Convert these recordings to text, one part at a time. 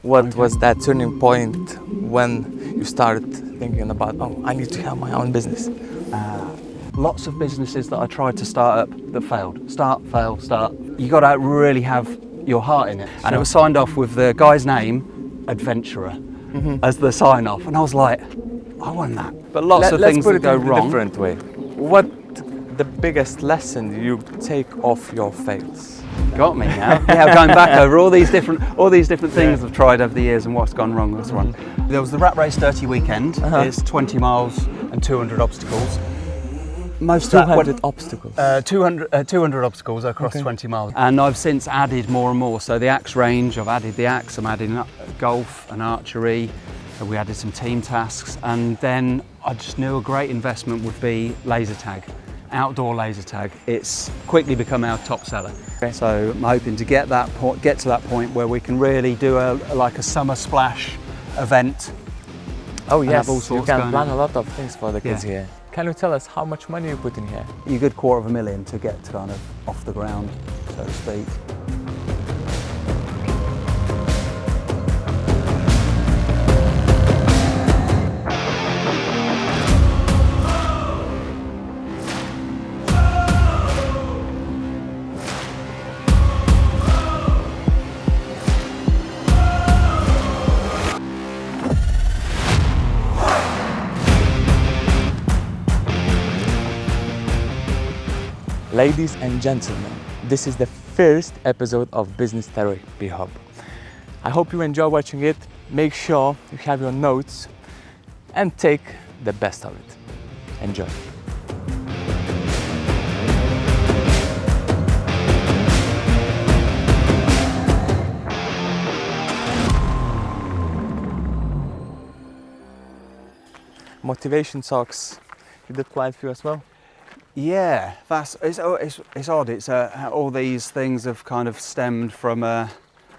What was that turning point when you started thinking about, oh, I need to have my own business? Lots of businesses that I tried to start up that failed. Start, fail, start. You got to really have your heart in it. And it was signed off with the guy's name, Adventurer, as the sign off. And I was like, I want that. But lots of things that go wrong. Let's put it in a different way. What the biggest lesson you take off your fails? Got me now. Yeah, going back over all these different things I've tried over the years and what's gone wrong with this one. There was the Rat Race 30 weekend. It's 20 miles and 200 obstacles. Most 200 obstacles. 200 obstacles across 20 miles. And I've since added more and more. So the axe range, I've added the axe, I'm adding golf and archery. We added some team tasks. And then I just knew a great investment would be laser tag, outdoor laser tag. It's quickly become our top seller. Okay. So I'm hoping to get to that point where we can really do like a summer splash event. Oh yes, you can plan a lot of things for the kids here. Can you tell us how much money you put in here? A good $250,000 to get kind of off the ground, so to speak. Ladies and gentlemen, this is the first episode of Business Therapy Hub. I hope you enjoy watching it. Make sure you have your notes and take the best of it. Enjoy. Motivation talks, you did quite a few as well? Yeah, it's odd. It's all these things have kind of stemmed from I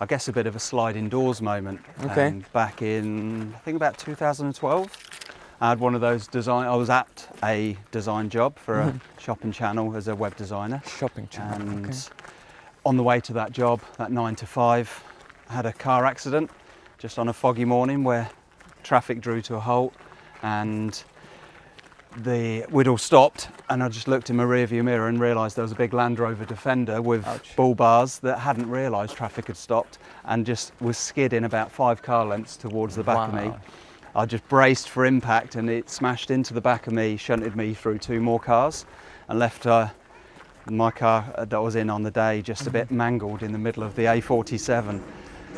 guess a bit of a sliding doors moment. Okay. Back in, I think about 2012, I had one of those I was at a design job for a shopping channel as a web designer. Shopping channel. And on the way to that job, that 9 to 5, I had a car accident just on a foggy morning where traffic drew to a halt, and we'd all stopped, and I just looked in my rearview mirror and realised there was a big Land Rover Defender with bull bars that hadn't realised traffic had stopped and just was skidding about 5 car lengths towards the back of me. I just braced for impact and it smashed into the back of me, shunted me through 2 more cars and left my car that I was in on the day just a bit mangled in the middle of the A47.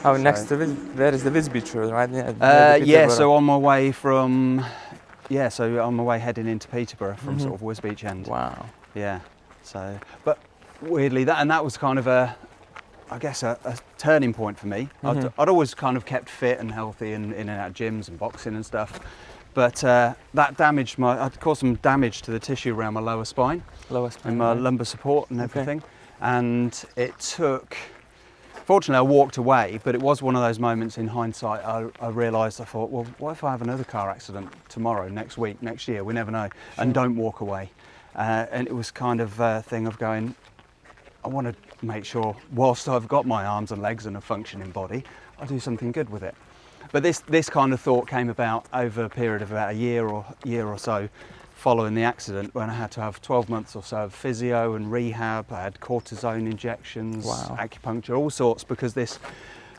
Oh, so, next to there is the Visby Road, right? Yeah, so on my way from... Yeah, so on my way heading into Peterborough from sort of Wisbeach end. Wow. Yeah, so, but weirdly, that was kind of I guess a turning point for me. I'd always kind of kept fit and healthy and in and out of gyms and boxing and stuff. But that damaged I'd caused some damage to the tissue around my lower spine. And my lumbar support and everything. And it took, fortunately I walked away, but it was one of those moments in hindsight I realised, I thought, well, what if I have another car accident tomorrow, next week, next year, we never know, and don't walk away. And it was kind of a thing of going, I want to make sure, whilst I've got my arms and legs and a functioning body, I'll do something good with it. But this kind of thought came about over a period of about a year or so following the accident, when I had to have 12 months or so of physio and rehab. I had cortisone injections, acupuncture, all sorts, because this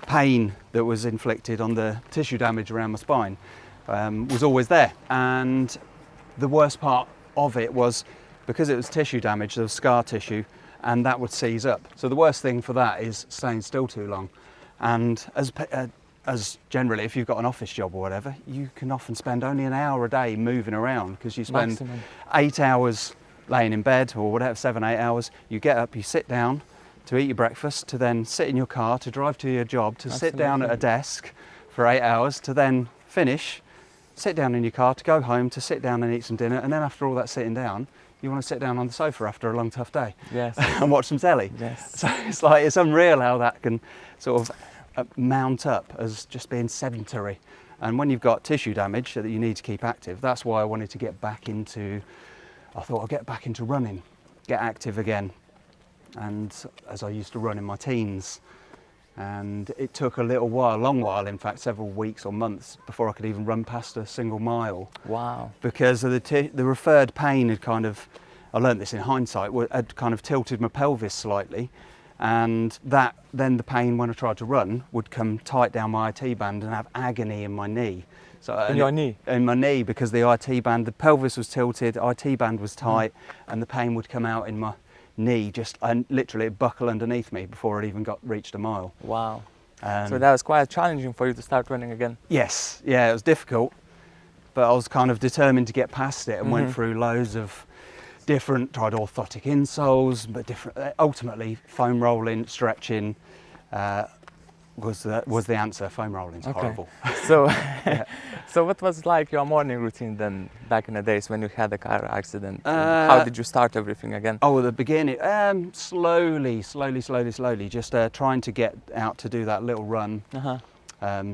pain that was inflicted on the tissue damage around my spine was always there. And the worst part of it was, because it was tissue damage, there was scar tissue, and that would seize up. So the worst thing for that is staying still too long. And as generally, if you've got an office job or whatever, you can often spend only an hour a day moving around, because you spend 8 hours laying in bed or whatever, 7, 8 hours. You get up, you sit down to eat your breakfast, to then sit in your car, to drive to your job, to sit down at a desk for 8 hours, to then finish, sit down in your car, to go home, to sit down and eat some dinner. And then after all that sitting down, you want to sit down on the sofa after a long, tough day. Yes. And watch some telly. Yes. So it's unreal how that can sort of mount up as just being sedentary. And when you've got tissue damage that you need to keep active, that's why I wanted to get back into, I thought I'll get back into running, get active again. And as I used to run in my teens, And it took a little while, a long while, in fact, several weeks or months before I could even run past a single mile. Wow. Because of the referred pain had kind of, I learned this in hindsight, had kind of tilted my pelvis slightly. And that, then the pain when I tried to run would come tight down my IT band and have agony in my knee. So In your knee? In my knee, because the IT band, the pelvis was tilted, IT band was tight, and the pain would come out in my knee, and literally it'd buckle underneath me before it even reached a mile. Wow. So that was quite challenging for you to start running again. Yes, yeah, it was difficult, but I was kind of determined to get past it and went through loads of tried orthotic insoles, but ultimately foam rolling, stretching was the answer. Foam rolling's horrible. So, so what was like your morning routine then back in the days when you had a car accident? How did you start everything again? Oh, at the beginning, slowly, just trying to get out to do that little run,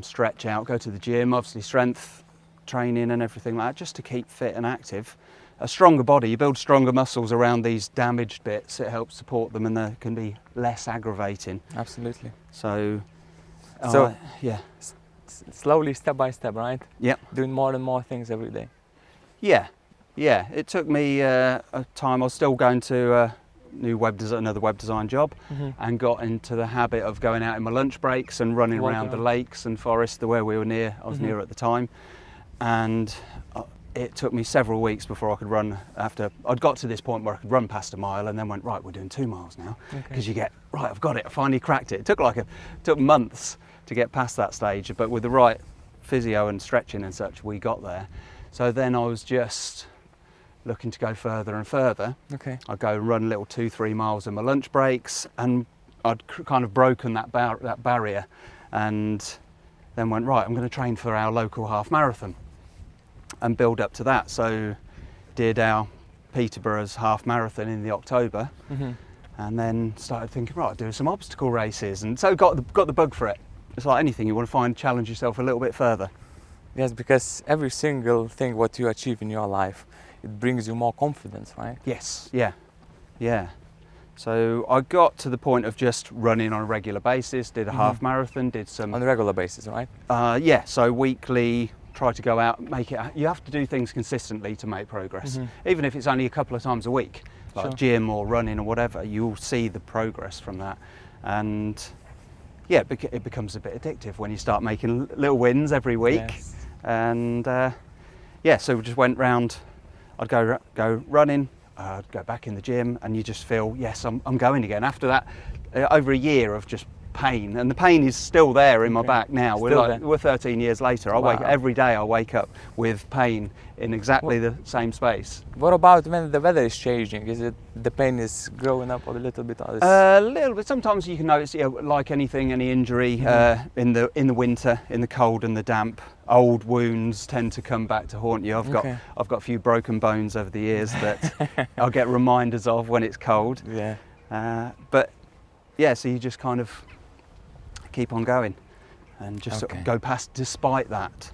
stretch out, go to the gym, obviously strength training and everything like that, just to keep fit and active. A stronger body, you build stronger muscles around these damaged bits, it helps support them and they can be less aggravating. Absolutely. So yeah. Slowly, step by step, right? Yeah. Doing more and more things every day. Yeah. It took me a time. I was still going to another web design job, and got into the habit of going out in my lunch breaks and running around the lakes and forests where we were near. I was near at the time, and it took me several weeks before I could run. After I'd got to this point where I could run past a mile, and then went, right, we're doing 2 miles now, because you get, right, I've got it, I finally cracked it. It took months to get past that stage, but with the right physio and stretching and such, we got there. So then I was just looking to go further and further. I'd go and run little 2-3 miles in my lunch breaks, and I'd kind of broken that barrier, and then went, right, I'm going to train for our local half marathon and build up to that. So did our Peterborough's half marathon in the October, and then started thinking, right, do some obstacle races, and so got the bug for it. It's like anything, you want to challenge yourself a little bit further. Yes, because every single thing what you achieve in your life, it brings you more confidence, right? Yes, yeah. So I got to the point of just running on a regular basis, did a half marathon, did some... On a regular basis, right? Yeah, so weekly, try to go out, make it... You have to do things consistently to make progress. Even if it's only a couple of times a week, like gym or running or whatever, you'll see the progress from that. And yeah, it becomes a bit addictive when you start making little wins every week. Yes. And yeah, so we just went round. I'd go running, I'd go back in the gym, and you just feel, yes, I'm going again. After that, over a year of just pain, and the pain is still there in my back now. We're 13 years later. Every day I wake up with pain in exactly the same space. What about when the weather is changing? Is it the pain is growing up a little bit? Or a little bit. Sometimes you can notice, like anything, any injury in the winter, in the cold and the damp. Old wounds tend to come back to haunt you. I've got a few broken bones over the years that I'll get reminders of when it's cold. Yeah. But yeah, so you just kind of keep on going and just sort of go past despite that.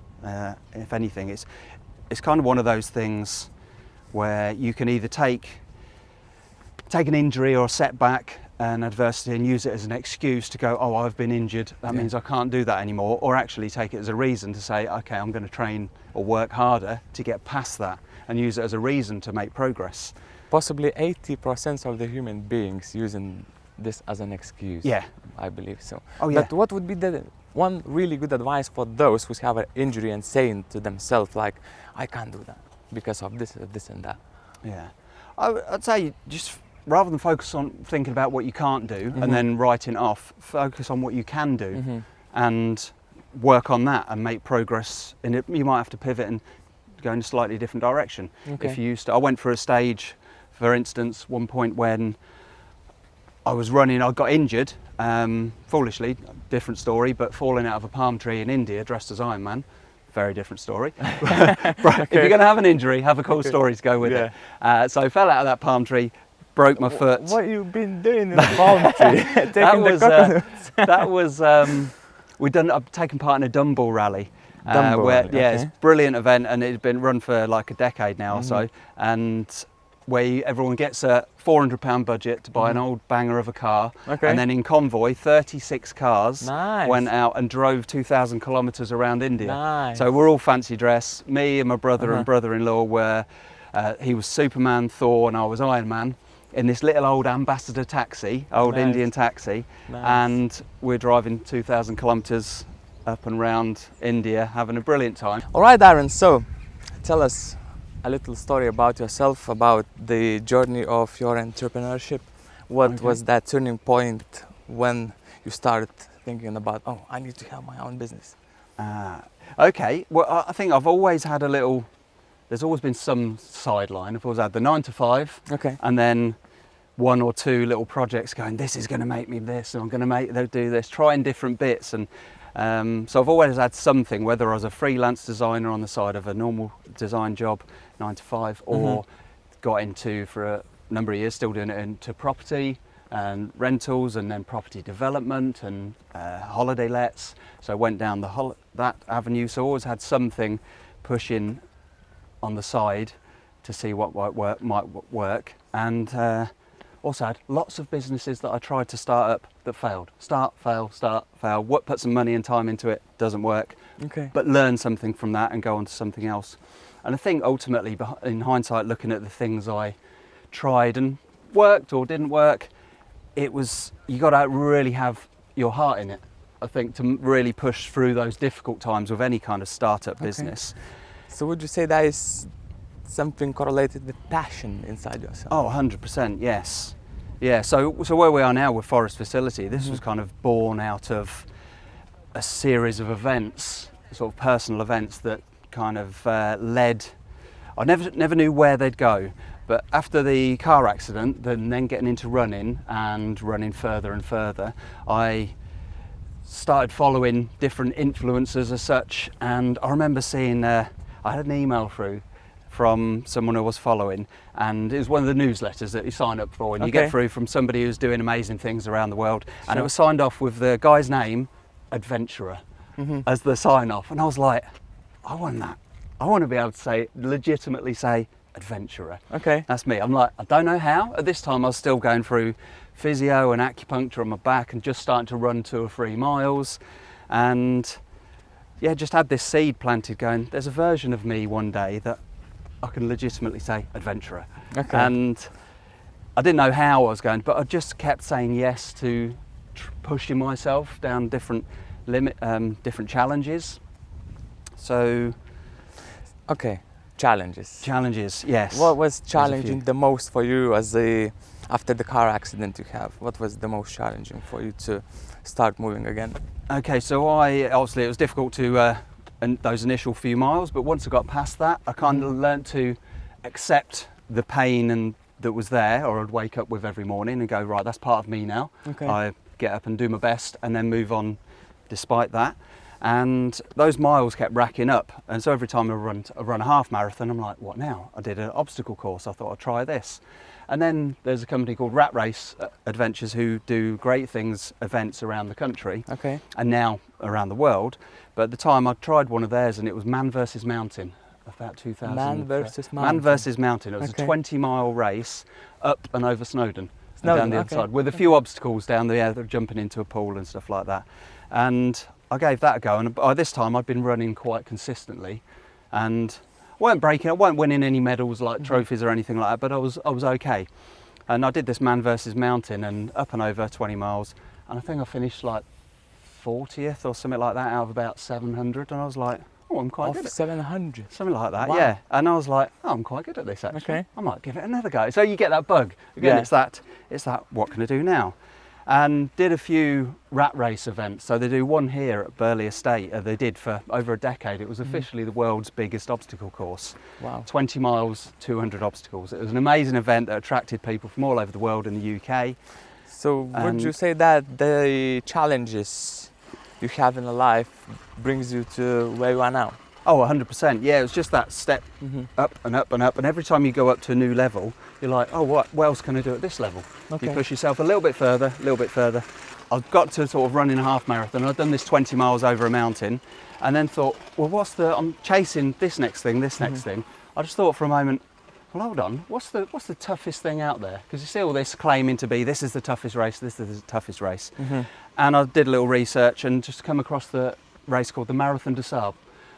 If anything, it's kind of one of those things where you can either take an injury or a setback and adversity and use it as an excuse to go, oh, I've been injured, that means I can't do that anymore, or actually take it as a reason to say, okay, I'm going to train or work harder to get past that, and use it as a reason to make progress. Possibly 80% of the human beings using this as an excuse. Yeah, I believe so. Oh, yeah. But what would be the one really good advice for those who have an injury and saying to themselves, like, I can't do that because of this and that? Yeah, I'd say just rather than focus on thinking about what you can't do and then writing off, focus on what you can do and work on that and make progress. And you might have to pivot and go in a slightly different direction. If you I went through a stage, for instance, one point when I was running, I got injured, foolishly, different story, but falling out of a palm tree in India dressed as Iron Man. Very different story. If you're going to have an injury, have a cool story to go with it. So I fell out of that palm tree, broke my foot. What have you been doing in the palm tree? That was I've taken part in a dumbbell rally. It's a brilliant event, and it had been run for like a decade now or so. And everyone gets a £400 budget to buy an old banger of a car. Okay. And then in convoy, 36 cars Nice. went out and drove 2,000 kilometres around India. Nice. So we're all fancy dress. Me and my brother and brother-in-law were, he was Superman, Thor, and I was Iron Man, in this little old ambassador taxi, old Nice. Indian taxi. Nice. And we're driving 2,000 kilometres up and round India, having a brilliant time. All right, Aaron, so tell us a little story about yourself, about the journey of your entrepreneurship. What was that turning point when you started thinking about, oh, I need to have my own business? Okay, well, I think I've always had there's always been some sideline. I've always had the 9 to 5, Okay. and then 1 or 2 little projects going, this is going to make me this, and I'm going to do this, trying different bits. And so I've always had something, whether I was a freelance designer on the side of a normal design job, 9 to 5, or got into, for a number of years, still doing it, into property and rentals, and then property development and holiday lets. So I went down that avenue. So I always had something pushing on the side to see what might work. And also had lots of businesses that I tried to start up that failed. Start, fail, put some money and time into it, doesn't work. Okay. But learn something from that and go on to something else. And I think ultimately, in hindsight, looking at the things I tried and worked or didn't work, it was, you got to really have your heart in it, I think, to really push through those difficult times with any kind of startup business. So would you say that is something correlated with passion inside yourself? Oh, 100%, yes. Yeah, so where we are now with Forest Facility, this was kind of born out of a series of events, sort of personal events that kind of led, I never knew where they'd go, but after the car accident, then getting into running and running further and further, I started following different influencers as such. And I remember seeing, I had an email through from someone I was following, and it was one of the newsletters that you sign up for, and you get through from somebody who's doing amazing things around the world. Sure. And it was signed off with the guy's name, Adventurer, as the sign off. And I was like, I want that. I want to be able to legitimately say Adventurer. Okay. That's me. I'm like, I don't know how. At this time I was still going through physio and acupuncture on my back and just starting to run 2 or 3 miles. And yeah, just had this seed planted going, there's a version of me one day that I can legitimately say Adventurer. Okay. And I didn't know how I was going, but I just kept saying yes to pushing myself down different different challenges. So, okay, challenges. Challenges, yes. What was challenging the most for you after the car accident you have? What was the most challenging for you to start moving again? Okay, so obviously it was difficult to those initial few miles, but once I got past that, I kind of learnt to accept the pain that was there, or I'd wake up with every morning and go, right, that's part of me now. Okay. I get up and do my best and then move on despite that. And those miles kept racking up, and so every time I run a half marathon, I'm like, what now? I did an obstacle course, I thought I'd try this. And then there's a company called Rat Race Adventures who do great things, events around the country, and now around the world. But at the time I tried one of theirs, and it was Man versus Mountain, about 2000. Man versus Mountain. Man versus Mountain. It was a 20-mile race up and over Snowdon and down the other side, with a few obstacles down there, jumping into a pool and stuff like that. And I gave that a go, and by this time I'd been running quite consistently, and I weren't winning any medals like trophies or anything like that, but I was okay. And I did this Man versus Mountain and up and over 20 miles, and I think I finished like 40th or something like that out of about 700, and I was like, oh, I'm quite good at 700. Something like that, wow. Yeah. And I was like, oh, I'm quite good at this actually. Okay. I might give it another go. So you get that bug. Again, it's that, what can I do now? And did a few rat race events. So they do one here at Burley Estate. They did for over a decade. It was officially the world's biggest obstacle course. Wow. 20 miles, 200 obstacles. It was an amazing event that attracted people from all over the world in the UK. So would you say that the challenges you have in life brings you to where you are now? Oh, 100%. Yeah, it was just that step up and up and up. And every time you go up to a new level, you're like, oh, what else can I do at this level? Okay. You push yourself a little bit further, a little bit further. I've got to sort of running a half marathon. I've done this 20 miles over a mountain, and then thought, well, I'm chasing this next thing, this next thing. I just thought for a moment, well, hold on, what's the toughest thing out there? Because you see all this claiming to be, this is the toughest race, this is the toughest race. And I did a little research and just come across the race called the Marathon des Sables,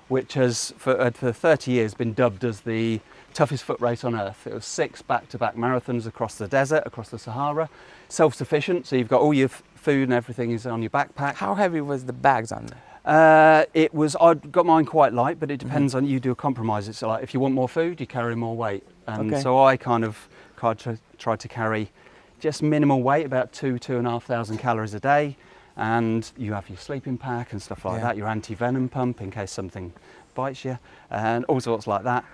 which has for 30 years been dubbed as the toughest foot race on earth. It was 6 back-to-back marathons across the desert, across the Sahara, self-sufficient, so you've got all your food and everything is on your backpack. How heavy was the bags on there? I got mine quite light, but it depends on, you do a compromise. It's like if you want more food, you carry more weight. And so I kind of tried to carry just minimal weight, about 2,500 calories a day. And you have your sleeping pack and stuff like that, your anti-venom pump in case something bites you, and all sorts like that.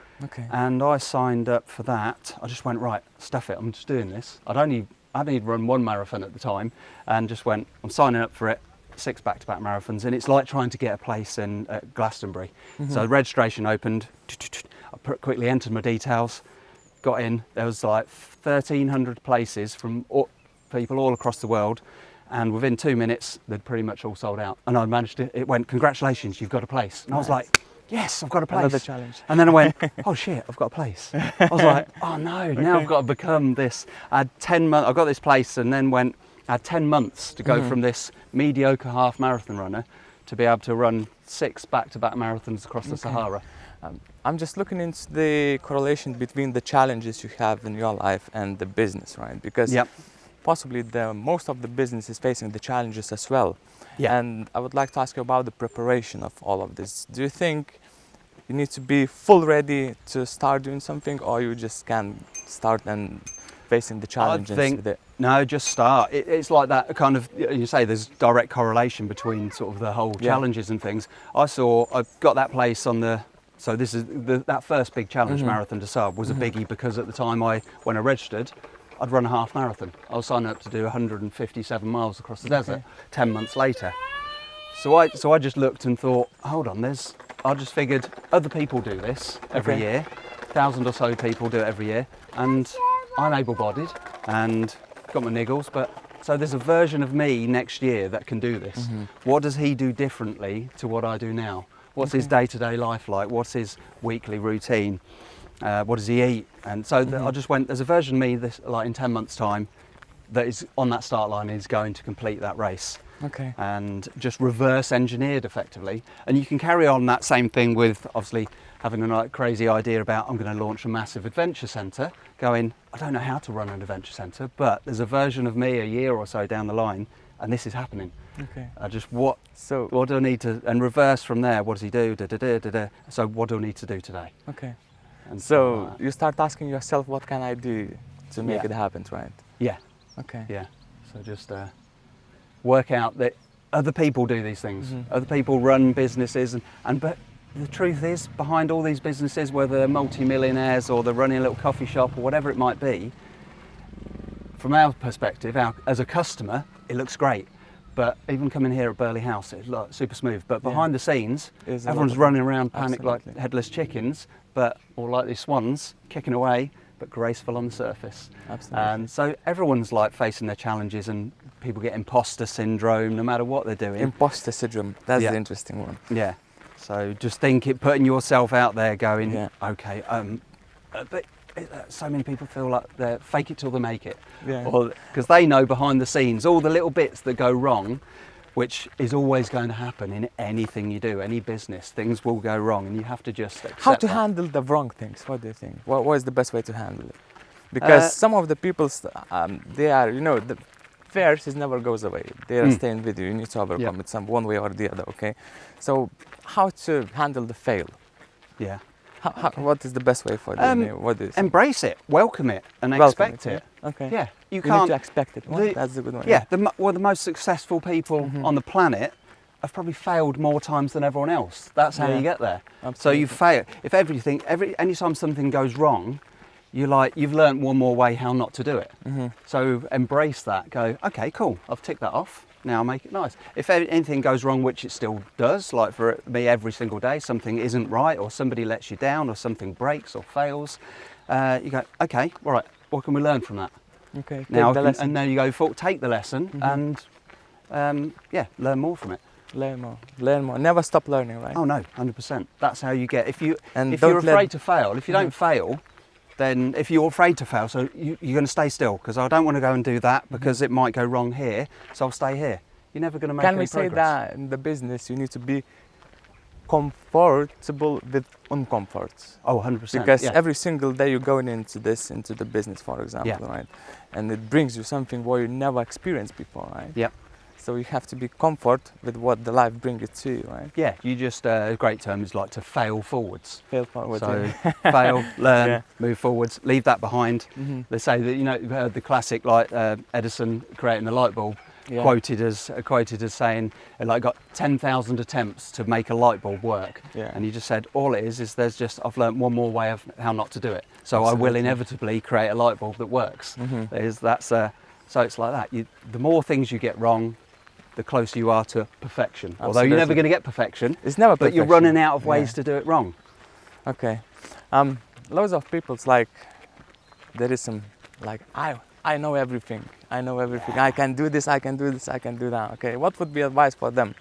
And I signed up for that. I just went, right, stuff it, I'm just doing this. I'd only run 1 marathon at the time, and just went, I'm signing up for it. 6 back-to-back marathons, and it's like trying to get a place in Glastonbury. So the registration opened, I quickly entered my details, got in. There was like 1,300 places from people all across the world, and within 2 minutes they'd pretty much all sold out. And I managed to, it went, congratulations, you've got a place. And I was like, yes, I've got a place. Another challenge. And then I went, oh shit, I've got a place. I was like, oh no, now I've got to become this. I had 10 months, I got this place, and then I had 10 months to go from this mediocre half marathon runner to be able to run 6 back-to-back marathons across the Sahara. I'm just looking into the correlation between the challenges you have in your life and the business, right? Because possibly most of the business is facing the challenges as well. And I would like to ask you about the preparation of all of this. Do you think you need to be full ready to start doing something, or you just can start and facing the challenges with it? No, just start. It's like that kind of, you say there's direct correlation between sort of the whole challenges and things. I got that place on so this is that first big challenge, Marathon des Sables, was a biggie because at the time when I registered, I'd run a half marathon. I was signed up to do 157 miles across the desert 10 months later. So I just looked and thought, hold on, I just figured other people do this every year, 1,000 or so people do it every year, and I'm able-bodied and got my niggles, but so there's a version of me next year that can do this. What does he do differently to what I do now? What's his day-to-day life like? What's his weekly routine? What does he eat? And so I just went, there's a version of me this, like in 10 months time that is on that start line and is going to complete that race. And just reverse engineered effectively. And you can carry on that same thing with obviously having a crazy idea about I'm going to launch a massive adventure centre, going, I don't know how to run an adventure centre, but there's a version of me a year or so down the line and this is happening. What do I need to, and reverse from there, what does he do? So what do I need to do today? And so you start asking yourself, what can I do to make it happen, right? So just work out that other people do these things. Other people run businesses, but the truth is, behind all these businesses, whether they're multi-millionaires or they're running a little coffee shop or whatever it might be, from our perspective, as a customer, it looks great. But even coming here at Burley House, it looks super smooth. But behind the scenes, everyone's running around panicked like headless chickens, or like these swans, kicking away, but graceful on the surface. And so everyone's like facing their challenges, and people get imposter syndrome no matter what they're doing. Imposter syndrome, that's the interesting one. So just putting yourself out there going, okay, but so many people feel like they fake it till they make it. Because they know behind the scenes, all the little bits that go wrong, which is always going to happen in anything you do, any business, things will go wrong and you have to just accept How to handle the wrong things, what do you think? What is the best way to handle it? Because some of the people, they are, the fears never goes away. They are staying with you. You need to overcome it one way or the other, okay? So how to handle the fail? What is the best way for them? What is embrace it, welcome it, and expect it. You can't need to expect it. That's a good one. The most successful people on the planet have probably failed more times than everyone else. That's how you get there. So you fail. If anytime something goes wrong, you've learned one more way how not to do it. So embrace that. Go, okay, cool. I've ticked that off. Now make it nice. If anything goes wrong, which it still does, like for me every single day, something isn't right, or somebody lets you down, or something breaks or fails, you go, okay, all right, what can we learn from that? And then you go, take the lesson and learn more from it. Learn more. Never stop learning, right? Oh no, 100%. That's how you get. If you're afraid to fail, if you don't fail, then if you're afraid to fail, so you're going to stay still, because I don't want to go and do that because it might go wrong here, so I'll stay here. You're never going to make any progress. Can we say that in the business you need to be comfortable with uncomforts? Oh, 100%. Because every single day you're going into the business, for example, right? And it brings you something what you never experienced before, right? Yeah. So you have to be comfort with what the life brings it to you, right? Yeah, you just, a great term is like to fail forwards. Fail forward. So fail, learn, Yeah. move forwards, leave that behind. They say that, you know, you've heard the classic, like Edison creating the light bulb, quoted as saying, like, got 10,000 attempts to make a light bulb work. Yeah. And he just said, all it is there's just, I've learned one more way of how not to do it. So I will inevitably create a light bulb that works. So it's like that. The more things you get wrong, the closer you are to perfection. Absolutely. Although you're never going to get perfection. It's never perfection. But you're running out of ways to do it wrong. Okay. Loads of people's like, there is some like, I know everything. I know everything. I can do this, I can do this, I can do that. Okay, what would be advice for them?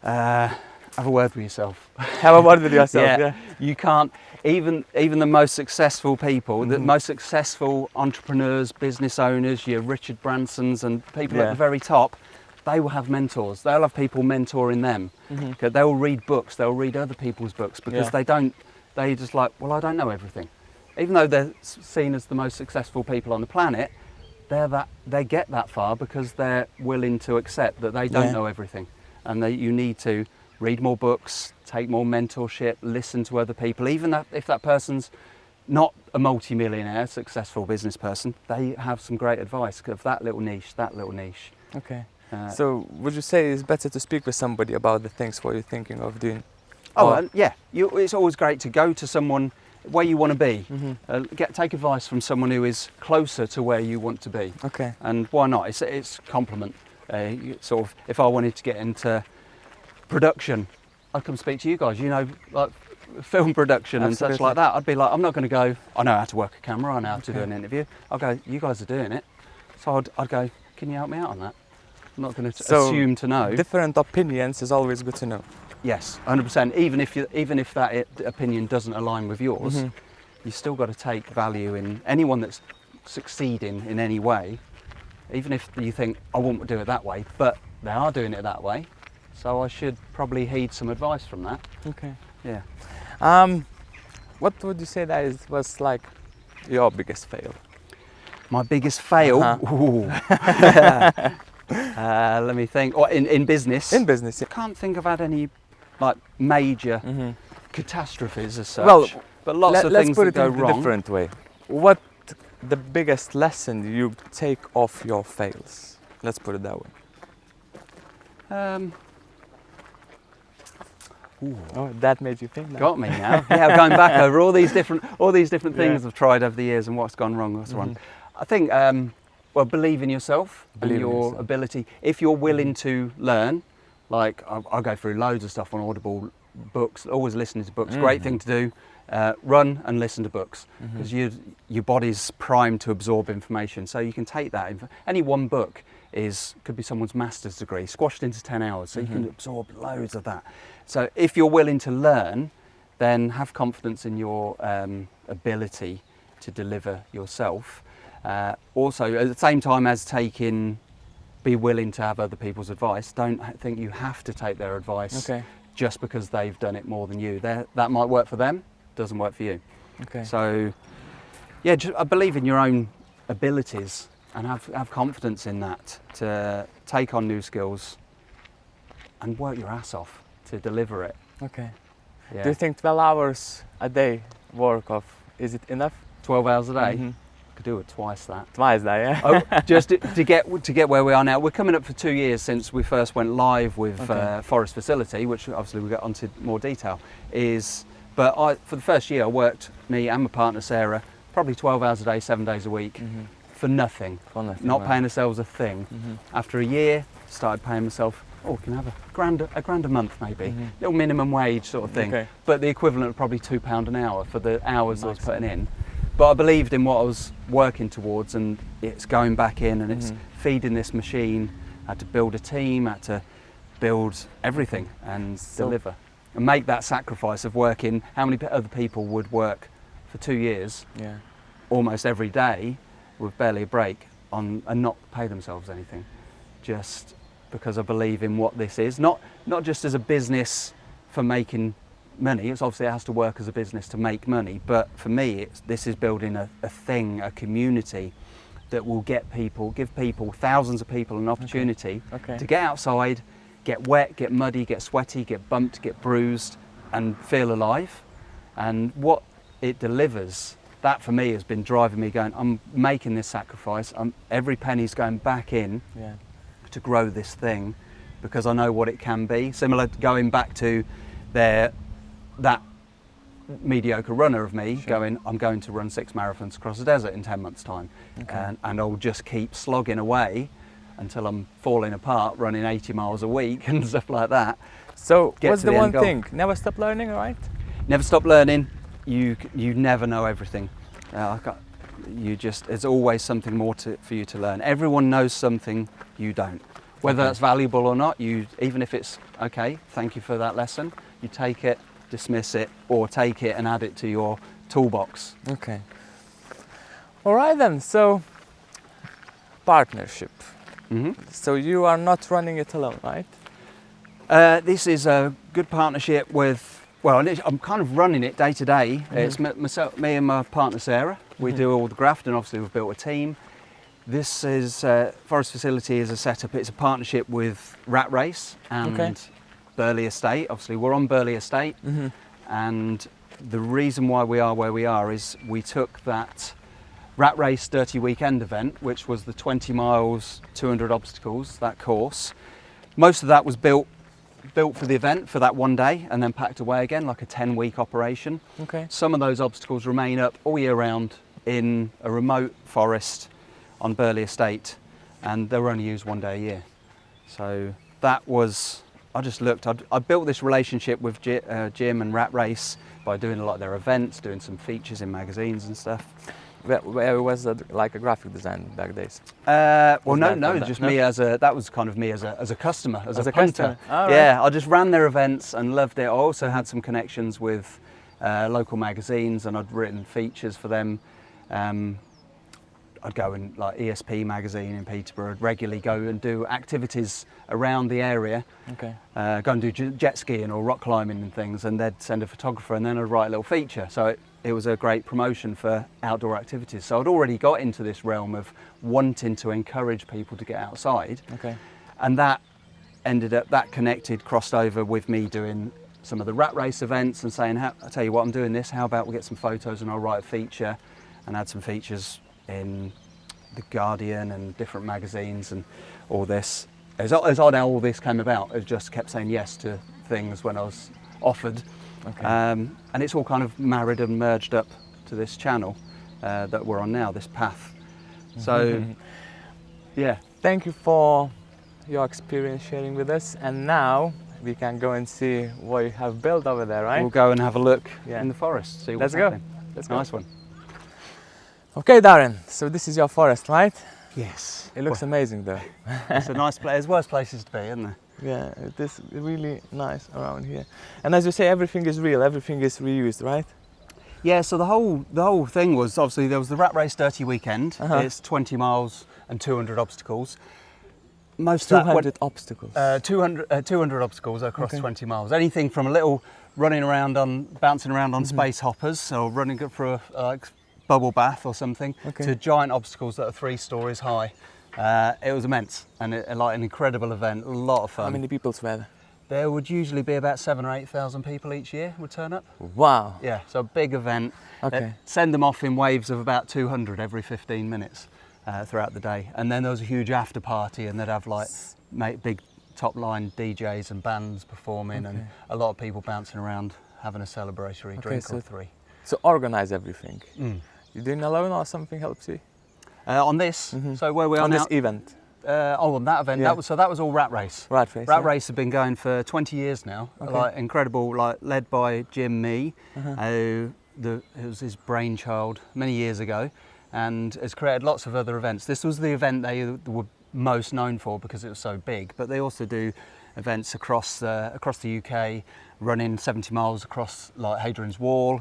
Have a word with yourself. Have a word with yourself, yeah. You can't, even the most successful people, the most successful entrepreneurs, business owners, your Richard Bransons and people at the very top, they will have mentors. They'll have people mentoring them. They'll read books, they'll read other people's books because they just like, well, I don't know everything. Even though they're seen as the most successful people on the planet, they get that far because they're willing to accept that they don't know everything. And you need to read more books, take more mentorship, listen to other people. Even if that person's not a multi-millionaire, successful business person, they have some great advice of that little niche. Okay. So would you say it's better to speak with somebody about the things what you're thinking of doing? It's always great to go to someone where you want to be. Take advice from someone who is closer to where you want to be. Okay. And why not? It's compliment. Sort of, if I wanted to get into production, I'd come speak to you guys. You know, like film production and such like that. I'd be like, I'm not going to go, I know how to work a camera, I know how to do an interview. I'll go, you guys are doing it. So I'd go, can you help me out on that? I'm not going to assume to know. Different opinions is always good to know. Yes, 100%. Even if that opinion doesn't align with yours, you still got to take value in anyone that's succeeding in any way. Even if you think, I won't do it that way, but they are doing it that way. So I should probably heed some advice from that. Okay. Yeah. What would you say was like your biggest fail? My biggest fail? Let me think. Or in business? In business, yeah. I can't think I've had any like major catastrophes as such. Well, but lots of things that go wrong. Let's put it in a different way. What the biggest lesson you take off your fails? Let's put it that way. Oh, that made you think. Got me now. Yeah, going back over all these different things I've tried over the years and what's gone wrong. I think, believe in yourself and your ability. If you're willing to learn, like I'll go through loads of stuff on Audible, books, always listening to books. Great thing to do. Run and listen to books because your body's primed to absorb information. So you can take that. Any one book could be someone's master's degree squashed into 10 hours. So you can absorb loads of that. So if you're willing to learn, then have confidence in your ability to deliver yourself. Also, at the same time as be willing to have other people's advice. Don't think you have to take their advice just because they've done it more than you. That might work for them, doesn't work for you. Okay. So, yeah, just believe in your own abilities and have confidence in that to take on new skills and work your ass off to deliver it. Okay. Yeah. Do you think 12 hours a day work is it enough? 12 hours a day? Could do it twice that. Twice that, yeah. Just to get where we are now. We're coming up for 2 years since we first went live with Forest Facility, which obviously we'll get onto more detail. For the first year I worked, me and my partner Sarah, probably 12 hours a day, 7 days a week, for nothing. Not paying ourselves a thing. After a year, started paying myself, can I have a grand a month maybe, little minimum wage sort of thing. But the equivalent of probably £2 an hour for the hours I was putting in. But I believed in what I was working towards, and it's going back in and it's feeding this machine. I had to build a team, I had to build everything and deliver. And make that sacrifice of working. How many other people would work for 2 years, Yeah. almost every day, with barely a break, and not pay themselves anything, just because I believe in what this is. Not just as a business for making money. It's obviously it has to work as a business to make money, but for me, this is building a thing, a community that will give people, thousands of people, an opportunity to get outside, get wet, get muddy, get sweaty, get bumped, get bruised, and feel alive. And what it delivers, that for me has been driving me going, I'm making this sacrifice, every penny's going back in to grow this thing, because I know what it can be. Similar to going back to that mediocre runner of me going, I'm going to run 6 marathons across the desert in 10 months time, and I'll just keep slogging away until I'm falling apart, running 80 miles a week and stuff like that. So what's the one thing? Never stop learning, right? Never stop learning. You never know everything. There's always something more for you to learn. Everyone knows something you don't. Whether that's valuable or not, even if it's okay, thank you for that lesson, you take it, dismiss it, or take it and add it to your toolbox. Okay. All right then. So partnership. So you are not running it alone, right? This is a good partnership with. Well, I'm kind of running it day to day. It's me and my partner Sarah. We do all the graft, and obviously we've built a team. This is Forest Facility is a setup. It's a partnership with Rat Race and Burley Estate. Obviously, we're on Burley Estate, and the reason why we are where we are is we took that Rat Race Dirty Weekend event, which was the 20 miles, 200 obstacles, that course. Most of that was built for the event for that one day and then packed away again, like a 10-week operation. Some of those obstacles remain up all year round in a remote forest on Burley Estate, and they were only used one day a year. So that was, I just looked, I built this relationship with Jim and Rat Race by doing a lot of their events, doing some features in magazines and stuff. Where was like a graphic design back days? Well, no, just me that was kind of me as a customer, as a punter. Yeah, I just ran their events and loved it. I also had some connections with local magazines, and I'd written features for them. I'd go in like ESP magazine in Peterborough. I'd regularly go and do activities around the area. Go and do jet skiing or rock climbing and things, and they'd send a photographer, and then I'd write a little feature. So it was a great promotion for outdoor activities. So I'd already got into this realm of wanting to encourage people to get outside. And that crossed over with me doing some of the Rat Race events and saying, I tell you what, I'm doing this, how about we get some photos and I'll write a feature, and add some features in The Guardian and different magazines and all this. As odd how all this came about, I just kept saying yes to things when I was offered. And it's all kind of married and merged up to this channel that we're on now, this path. So, yeah. Thank you for your experience sharing with us. And now we can go and see what you have built over there, right? We'll go and have a look in the forest, see what's happening. Let's go. Nice one. Okay, Darren, so this is your forest, right? Yes. It looks amazing though. It's a nice place. There's worse places to be, isn't there? Yeah, it is really nice around here. And as you say, everything is real, everything is reused, right? Yeah, so the whole thing was, obviously there was the Rat Race Dirty Weekend. It's 20 miles and 200 obstacles. Most 200 obstacles. 200 obstacles across 20 miles. Anything from a little bouncing around on space hoppers, or running for a bubble bath or something, to giant obstacles that are 3 stories high. It was immense, and like an incredible event, a lot of fun. How many people were there? There would usually be about 7,000 or 8,000 people each year would turn up. Wow. Yeah, so a big event. Send them off in waves of about 200 every 15 minutes throughout the day. And then there was a huge after party, and they'd have like big top line DJs and bands performing, and a lot of people bouncing around having a celebratory drink or 3. So organize everything. You doing alone or something helps you? On this, so where we are on now, this event. On that event, that was all Rat Race. Rat Race. Rat Race have been going for 20 years now. Like incredible, like led by Jim Mee, it was his brainchild many years ago, and has created lots of other events. This was the event they were most known for because it was so big, but they also do events across the UK running 70 miles across like Hadrian's Wall,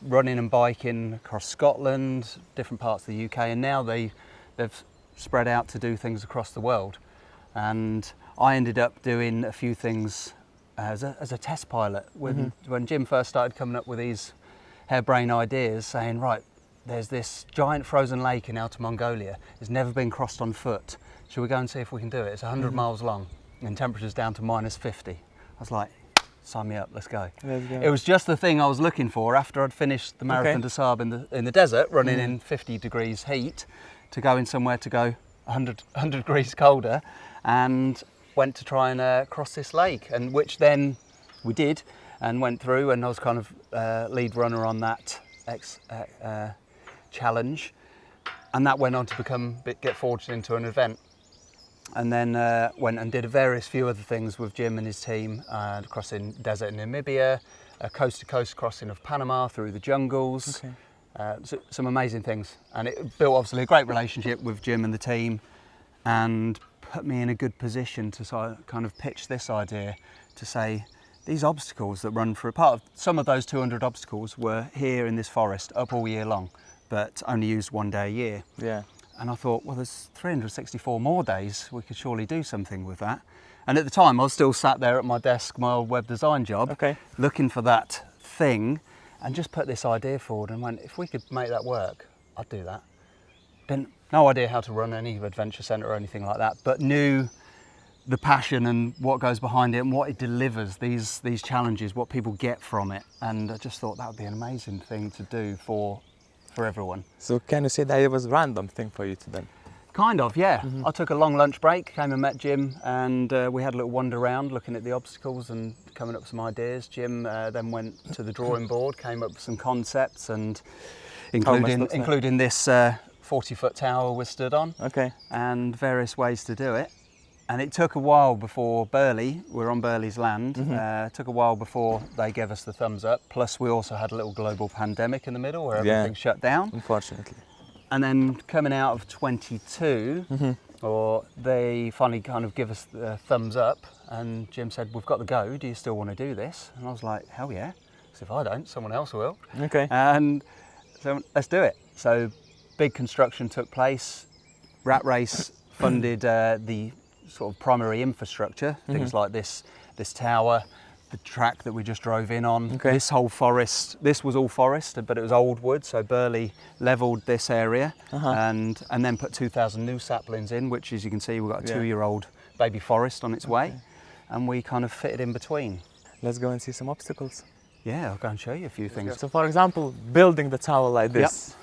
running and biking across Scotland, different parts of the UK, and now they've spread out to do things across the world. And I ended up doing a few things as a test pilot when Jim first started coming up with these harebrained ideas, saying, right, there's this giant frozen lake in Outer Mongolia. It's never been crossed on foot. Shall we go and see if we can do it? It's 100 miles long and temperature's down to -50. I was like, sign me up, let's go. It was just the thing I was looking for after I'd finished the Marathon des Sables in the desert, running in 50 degrees heat, to go in somewhere to go 100 degrees colder, and went to try and cross this lake, and which then we did and went through, and I was kind of lead runner on that challenge, and that went on to get forged into an event. And then went and did various few other things with Jim and his team, crossing desert in Namibia, a coast-to-coast crossing of Panama through the jungles, some amazing things. And it built obviously a great relationship with Jim and the team, and put me in a good position to kind of pitch this idea to say, these obstacles that run through some of those 200 obstacles were here in this forest up all year long, but only used one day a year. Yeah. And I thought, well, there's 364 more days, we could surely do something with that. And at the time, I was still sat there at my desk, my old web design job, looking for that thing, and just put this idea forward and went, if we could make that work, I'd do that. No idea how to run any adventure centre or anything like that, but knew the passion and what goes behind it and what it delivers, these challenges, what people get from it. And I just thought that would be an amazing thing to do for everyone. So can you say that it was a random thing for you to do? Kind of, yeah. I took a long lunch break, came and met Jim, and we had a little wander around looking at the obstacles and coming up with some ideas. Jim then went to the drawing board, came up with some concepts, and including this 40-foot tower we stood on, and various ways to do it. And it took a while before Burley, we're on Burley's land, took a while before they gave us the thumbs up. Plus we also had a little global pandemic in the middle where everything shut down. Unfortunately. And then coming out of 22, or they finally kind of give us the thumbs up, and Jim said, we've got the go, do you still want to do this? And I was like, hell yeah. So if I don't, someone else will. And so let's do it. So big construction took place. Rat Race funded the sort of primary infrastructure, things like this tower, the track that we just drove in on, this whole forest. This was all forest, but it was old wood, so Burley levelled this area and then put 2,000 new saplings in, which, as you can see, we've got a 2-year-old baby forest on its way, and we kind of fitted in between. Let's go and see some obstacles. Yeah, I'll go and show you a few things. So for example, building the tower like this,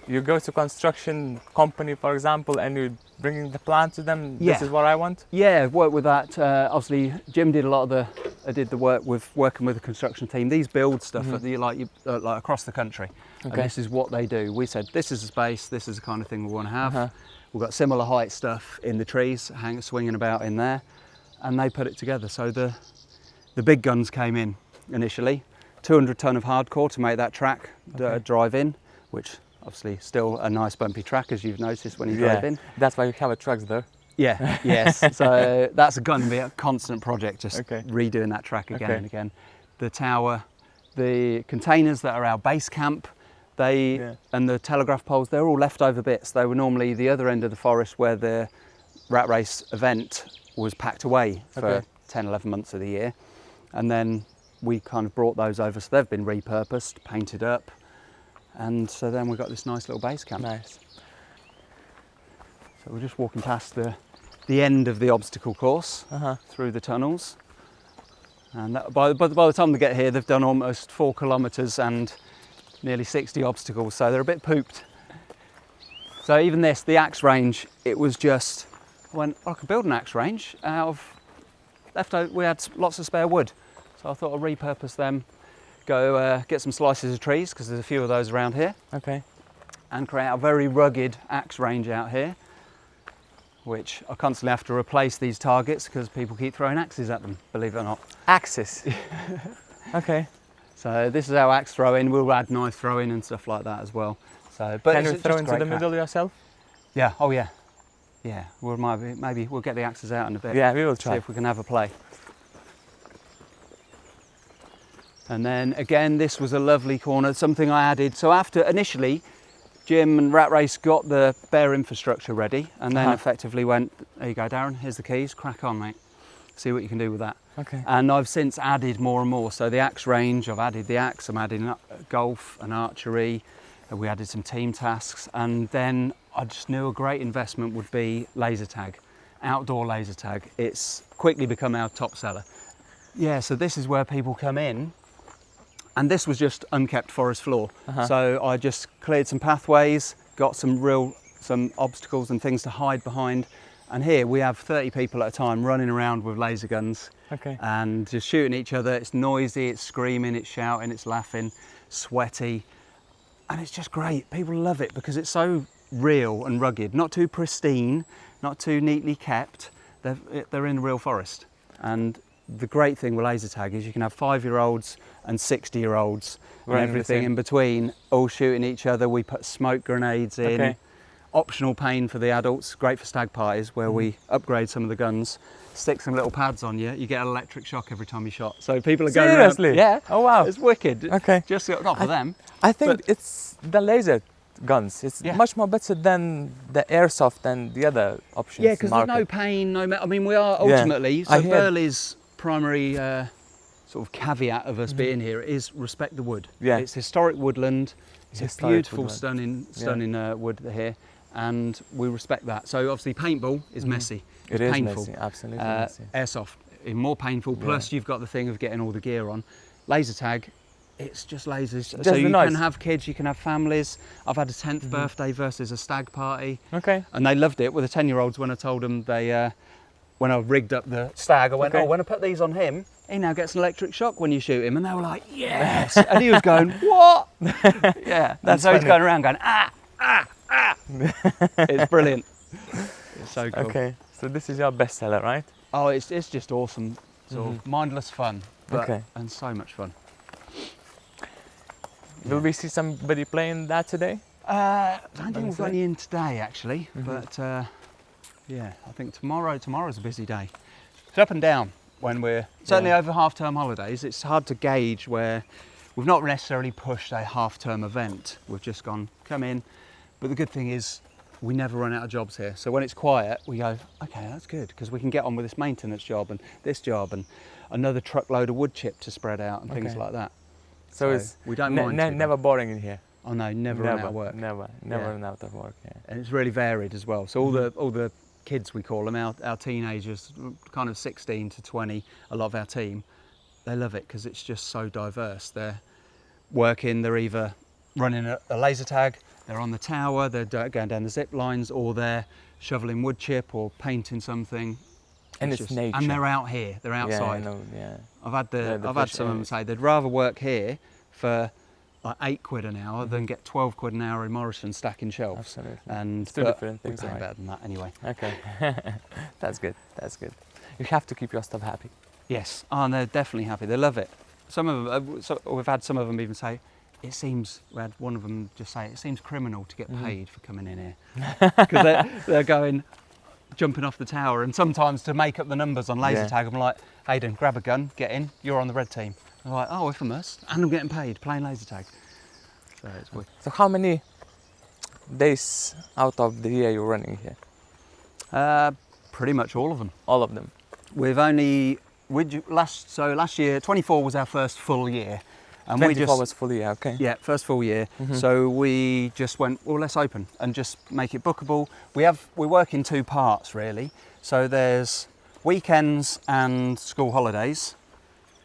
you go to construction company, for example, and you're bringing the plan to them. This is what I want. Yeah, work with that. Obviously, Jim did a lot of the work with working with the construction team. These build stuff like across the country. And this is what they do. We said this is the space. This is the kind of thing we want to have. We've got similar height stuff in the trees, swinging about in there, and they put it together. So the big guns came in initially. 200 ton of hardcore to make that track drive in, which obviously still a nice bumpy track, as you've noticed when you drive in. That's why you have a trucks there. Yes. So that's going to be a constant project, just redoing that track again and again. The tower, the containers that are our base camp, and the telegraph poles, they're all leftover bits. They were normally the other end of the forest where the Rat Race event was packed away for 10, 11 months of the year. And then we kind of brought those over, so they've been repurposed, painted up. And so then we've got this nice little base camp. Nice. So we're just walking past the end of the obstacle course through the tunnels. And by the time they get here, they've done almost 4 kilometres and nearly 60 obstacles, so they're a bit pooped. So even this, the axe range, it was just, I could build an axe range out of leftover. We had lots of spare wood, so I thought I'd repurpose them. Go get some slices of trees, because there's a few of those around here. And create a very rugged axe range out here, which I constantly have to replace these targets because people keep throwing axes at them, believe it or not. Axes? So this is our axe throwing. We'll add knife throwing and stuff like that as well. So, but can you throw into the middle yourself? Yeah, yeah. Maybe we'll get the axes out in a bit. Yeah, we will try. See if we can have a play. And then again, this was a lovely corner, something I added. So after initially, Jim and Rat Race got the bare infrastructure ready, and then effectively went, there you go, Darren, here's the keys, crack on, mate. See what you can do with that. Okay. And I've since added more and more. So the axe range, I've added the axe, I'm adding golf and archery, and we added some team tasks. And then I just knew a great investment would be laser tag, outdoor laser tag. It's quickly become our top seller. Yeah, so this is where people come in. And this was just unkept forest floor. So I just cleared some pathways, got some obstacles and things to hide behind. And here we have 30 people at a time running around with laser guns and just shooting each other. It's noisy, it's screaming, it's shouting, it's laughing, sweaty. And it's just great. People love it because it's so real and rugged, not too pristine, not too neatly kept. They're in the real forest. And the great thing with laser tag is you can have 5-year-olds and 60-year-olds and everything in between, all shooting each other. We put smoke grenades in, optional pain for the adults, great for stag parties where we upgrade some of the guns, stick some little pads on you, you get an electric shock every time you shot. So people are going around. Seriously? Yeah. Oh wow. It's wicked. Okay. Just not for them. I think it's the laser guns. It's much more better than the airsoft and the other options. Yeah, because there's no pain, I mean, we are ultimately, so Burley's primary sort of caveat of us being here is respect the wood. Yeah. It's historic woodland. It's a beautiful, stunning wood here, and we respect that. So obviously paintball is messy. It is painful. messy, absolutely messy. Airsoft is more painful, plus you've got the thing of getting all the gear on. Laser tag, it's just lasers. Just so you can have kids, you can have families. I've had a 10th birthday versus a stag party. Okay. And they loved it with the 10-year-olds when I told them when I rigged up the stag, I went, oh, when I put these on him, he now gets an electric shock when you shoot him. And they were like, yes. And he was going, what? Yeah. And so he's going around going, ah, ah, ah. It's brilliant. It's so cool. Okay. So this is your bestseller, right? Oh, it's just awesome. Sort of mindless fun. And so much fun. Will we see somebody playing that today? I don't think we've got any in today, actually. But yeah, I think tomorrow's a busy day. It's up and down when we're, certainly over half-term holidays, it's hard to gauge where we've not necessarily pushed a half-term event. We've just gone, come in. But the good thing is we never run out of jobs here. So when it's quiet, we go, okay, that's good, because we can get on with this maintenance job and this job and another truckload of wood chip to spread out and things like that. So it's we don't mind never boring in here. Oh no, never run out of work. Never run out of work. Yeah. And it's really varied as well. So all the kids, we call them, our teenagers, kind of 16 to 20, a lot of our team, they love it because it's just so diverse. They're working, they're either running a laser tag, they're on the tower, they're going down the zip lines, or they're shoveling wood chip or painting something. And it's nature. And they're out here, they're outside. I've had some of them say they'd rather work here for like £8 an hour than get 12 quid an hour in Morrison stacking shelves. Absolutely. And it's two different things. We're better than that anyway. Okay. That's good. That's good. You have to keep your staff happy. Yes. Oh, and they're definitely happy. They love it. Some of them, we've had some of them even say, we had one of them just say, it seems criminal to get paid for coming in here. Because they're going, jumping off the tower, and sometimes to make up the numbers on laser tag, I'm like, Hayden, grab a gun, get in, you're on the red team. I'm like, oh, if I must, and I'm getting paid playing laser tag. So it's weird. So how many days out of the year you're running here? Pretty much all of them. All of them. Last year, 24 was our first full year. And 24 was full year, okay. Yeah, first full year. So we just went, well, let's open and just make it bookable. We work in two parts really. So there's weekends and school holidays.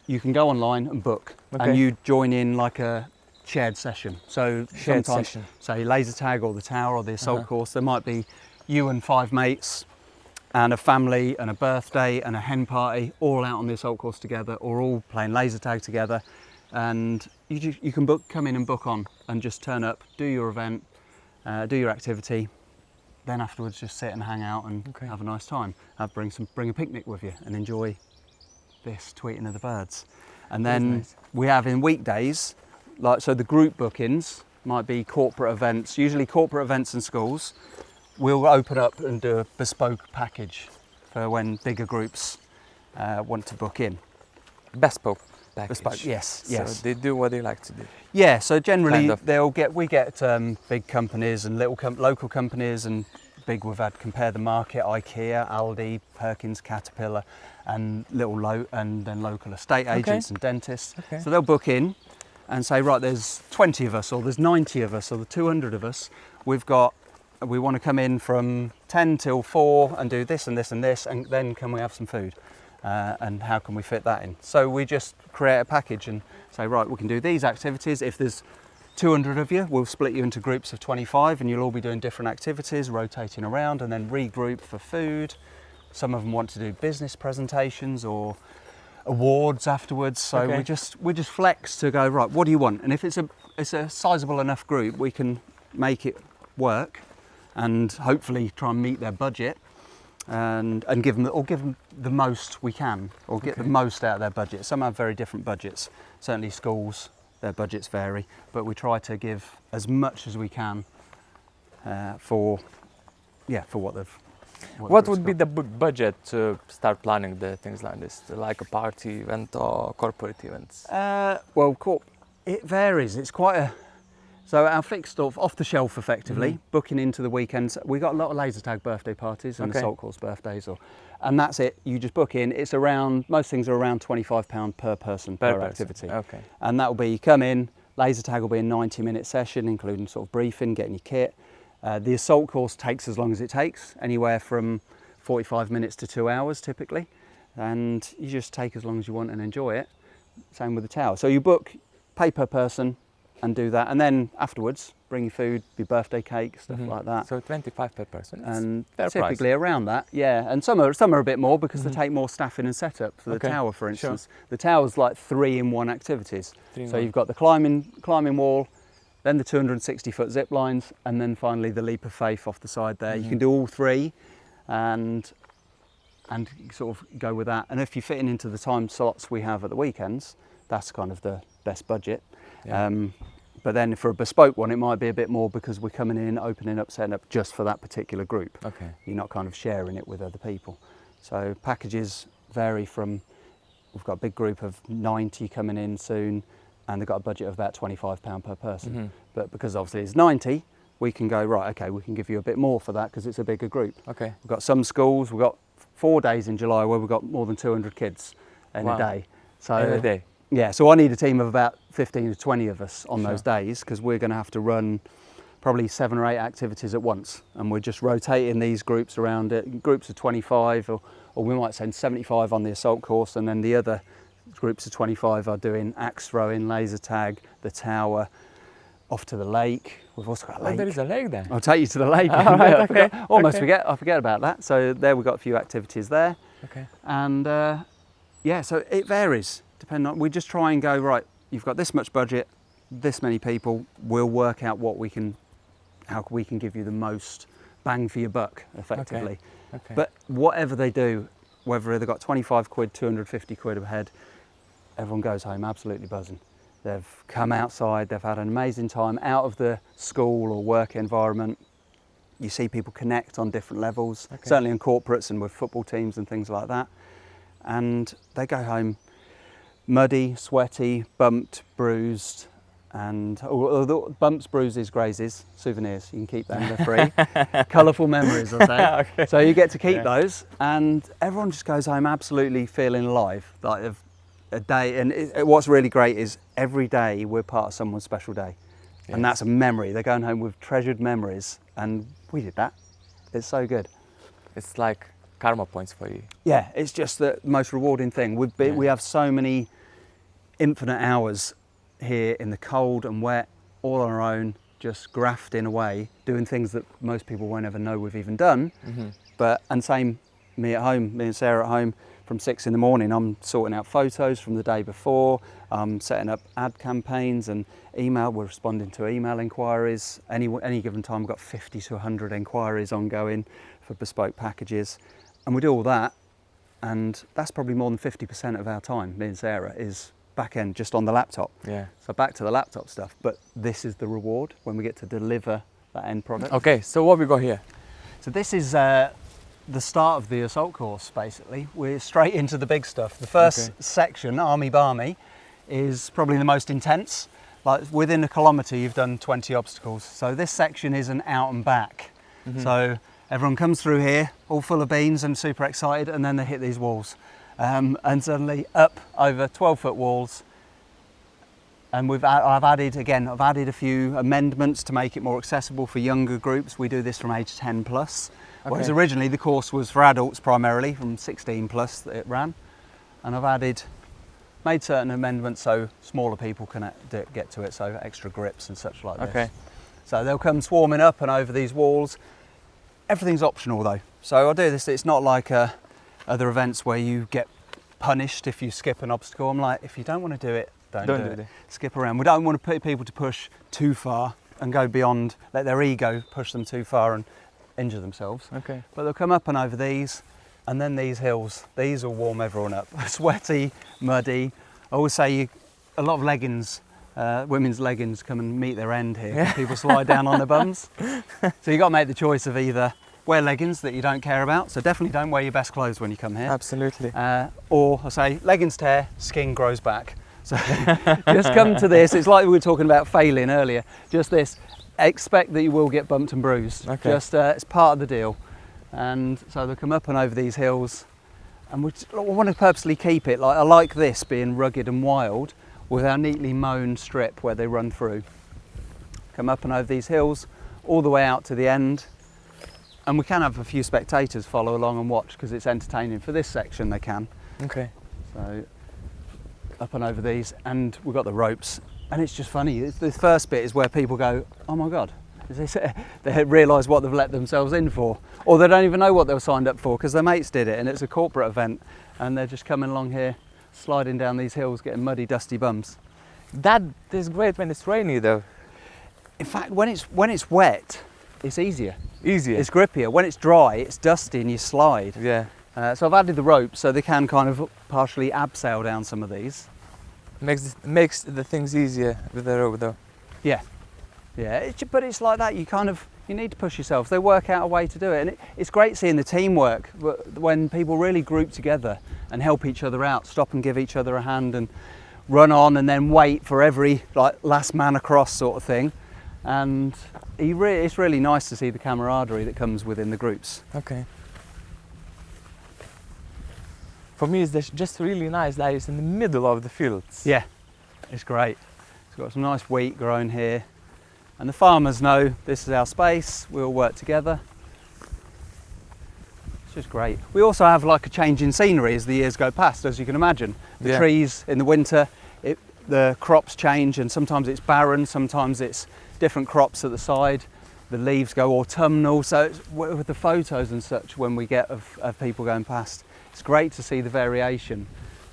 You can go online and book, and you join in like a shared session. So sometimes, say laser tag or the tower or the assault course, there might be you and 5 mates and a family and a birthday and a hen party all out on the assault course together, or all playing laser tag together. And you can come in and book on and just turn up, do your event, do your activity, then afterwards just sit and hang out and have a nice time. Bring a picnic with you and enjoy this tweeting of the birds. And then we have in weekdays, so the group bookings might be corporate events, usually corporate events in schools. We'll open up and do a bespoke package for when bigger groups want to book in. Bespoke. package. Bespoke, yes, yes. So they do what they like to do. Yeah, so generally Kind of. we get big companies and little local companies, and big we've had Compare the Market, IKEA, Aldi, Perkins, Caterpillar, and then local estate agents and dentists. Okay. So they'll book in and say, right, there's 20 of us, or there's 90 of us, or the 200 of us. We want to come in from 10 till 4 and do this and this and this, and then can we have some food? And how can we fit that in? So we just create a package and say, right, we can do these activities. If there's 200 of you, we'll split you into groups of 25, and you'll all be doing different activities, rotating around, and then regroup for food. Some of them want to do business presentations or awards afterwards. So we just flex to go, right, what do you want? And if it's a sizable enough group, we can make it work and hopefully try and meet their budget. And give them the most we can, or get the most out of their budget. Some have very different budgets. Certainly schools, their budgets vary, but we try to give as much as we can for what they've. What would be the budget to start planning the things like this, like a party event or corporate events? It varies. It's quite a. So our fixed off the shelf effectively, booking into the weekends. We got a lot of laser tag birthday parties and assault course birthdays, and that's it. You just book in. It's most things are around £25 per person per activity. Okay. And that will be, you come in, laser tag will be a 90-minute session, including sort of briefing, getting your kit. The assault course takes as long as it takes, anywhere from 45 minutes to 2 hours typically, and you just take as long as you want and enjoy it. Same with the tower. So you book, pay per person, and do that, and then afterwards bring your food, your birthday cake, stuff like that. So 25 per person. And fair typically price. around that, yeah. And some are a bit more because they take more staffing and setup. For the tower, for instance, the tower's like 3-in-1 activities. So you've got the climbing wall, then the 260-foot zip lines, and then finally the leap of faith off the side there. You can do all three, and sort of go with that. And if you're fitting into the time slots we have at the weekends, that's kind of the best budget. Yeah. But then for a bespoke one, it might be a bit more because we're coming in, opening up, setting up just for that particular group. Okay. You're not kind of sharing it with other people. So packages vary from, we've got a big group of 90 coming in soon, and they've got a budget of about £25 per person. But because obviously it's 90, we can go, right, okay, we can give you a bit more for that because it's a bigger group. Okay. We've got some schools, we've got 4 days in July where we've got more than 200 kids in a day. So in a day? Yeah, so I need a team of about 15 to 20 of us on those days, because we're going to have to run probably 7 or 8 activities at once, and we're just rotating these groups around it, groups of 25, or we might send 75 on the assault course, and then the other groups of 25 are doing axe throwing, laser tag, the tower, off to the lake. We've also got a lake. Oh, there is a lake there. I'll take you to the lake. I forget about that. So there we've got a few activities there. Okay. And so it varies. We just try and go, right, you've got this much budget, this many people, we'll work out how we can give you the most bang for your buck, effectively. Okay. But whatever they do, whether they've got 25 quid, 250 quid a head, everyone goes home absolutely buzzing. They've come outside, they've had an amazing time out of the school or work environment. You see people connect on different levels, certainly in corporates and with football teams and things like that. And they go home muddy, sweaty, bumped, bruised, and bumps, bruises, grazes, souvenirs, you can keep them, they're free. Colourful memories, I say. Okay. So you get to keep those, and everyone just goes home absolutely feeling alive. Like a day, and what's really great is every day we're part of someone's special day. Yes. And that's a memory. They're going home with treasured memories, and we did that. It's so good. It's like karma points for you. Yeah, it's just the most rewarding thing. We have so many infinite hours here in the cold and wet, all on our own, just grafting away, doing things that most people won't ever know we've even done. And same, me and Sarah at home, from 6 in the morning, I'm sorting out photos from the day before, I'm setting up ad campaigns and we're responding to email inquiries. Any given time, we've got 50 to 100 inquiries ongoing for bespoke packages. And we do all that, and that's probably more than 50% of our time, me and Sarah, is back end just on the laptop. Yeah. So back to the laptop stuff, but this is the reward when we get to deliver that end product. Okay, so what we got here? So this is the start of the assault course, basically. We're straight into the big stuff. The first section, Army Barmy, is probably the most intense. Like within a kilometre you've done 20 obstacles. So this section is an out and back. So everyone comes through here all full of beans and super excited, and then they hit these walls. And suddenly up over 12-foot walls. And I've added a few amendments to make it more accessible for younger groups. We do this from age 10 plus. Whereas originally the course was for adults primarily, from 16 plus that it ran. And I've made certain amendments so smaller people can get to it, so extra grips and such like this. So they'll come swarming up and over these walls. Everything's optional though. So I'll do this, it's not like other events where you get punished if you skip an obstacle. I'm like, if you don't want to do it, don't do it. Skip around. We don't want people to push too far and go beyond, let their ego push them too far and injure themselves. But they'll come up and over these, and then these hills. These will warm everyone up. Sweaty, muddy. I always say a lot of leggings, women's leggings come and meet their end here. People slide down on their bums. So you've got to make the choice of either wear leggings that you don't care about, so definitely don't wear your best clothes when you come here. Absolutely. Or I say, leggings tear, skin grows back. So just come to this. It's like we were talking about failing earlier. Just this, expect that you will get bumped and bruised. Just it's part of the deal. And so they'll come up and over these hills, and we want to purposely keep it like, I like this being rugged and wild with our neatly mown strip where they run through. Come up and over these hills all the way out to the end. And we can have a few spectators follow along and watch because it's entertaining. For this section they can. So up and over these, and we've got the ropes, and it's just funny. The first bit is where people go, oh my God. They realise what they've let themselves in for, or they don't even know what they were signed up for because their mates did it and it's a corporate event, and they're just coming along here, sliding down these hills, getting muddy, dusty bums. That is great when it's rainy though. In fact, when it's wet, it's easier. It's grippier. When it's dry, it's dusty and you slide. So I've added the ropes so they can kind of partially abseil down some of these. Makes the things easier with the rope though. But it's like that. You need to push yourself. They work out a way to do it, and it's great seeing the teamwork when people really group together and help each other out, stop and give each other a hand, and run on and then wait for every last man across sort of thing. And it's really nice to see the camaraderie that comes within the groups. For me, it's just really nice that it's in the middle of the fields. It's great. It's got some nice wheat growing here. And the farmers know this is our space, we all work together. It's just great. We also have like a change in scenery as the years go past, as you can imagine. The trees in the winter, the crops change, and sometimes it's barren, sometimes it's different crops at the side. The leaves go autumnal, so with the photos and such when we get of people going past, it's great to see the variation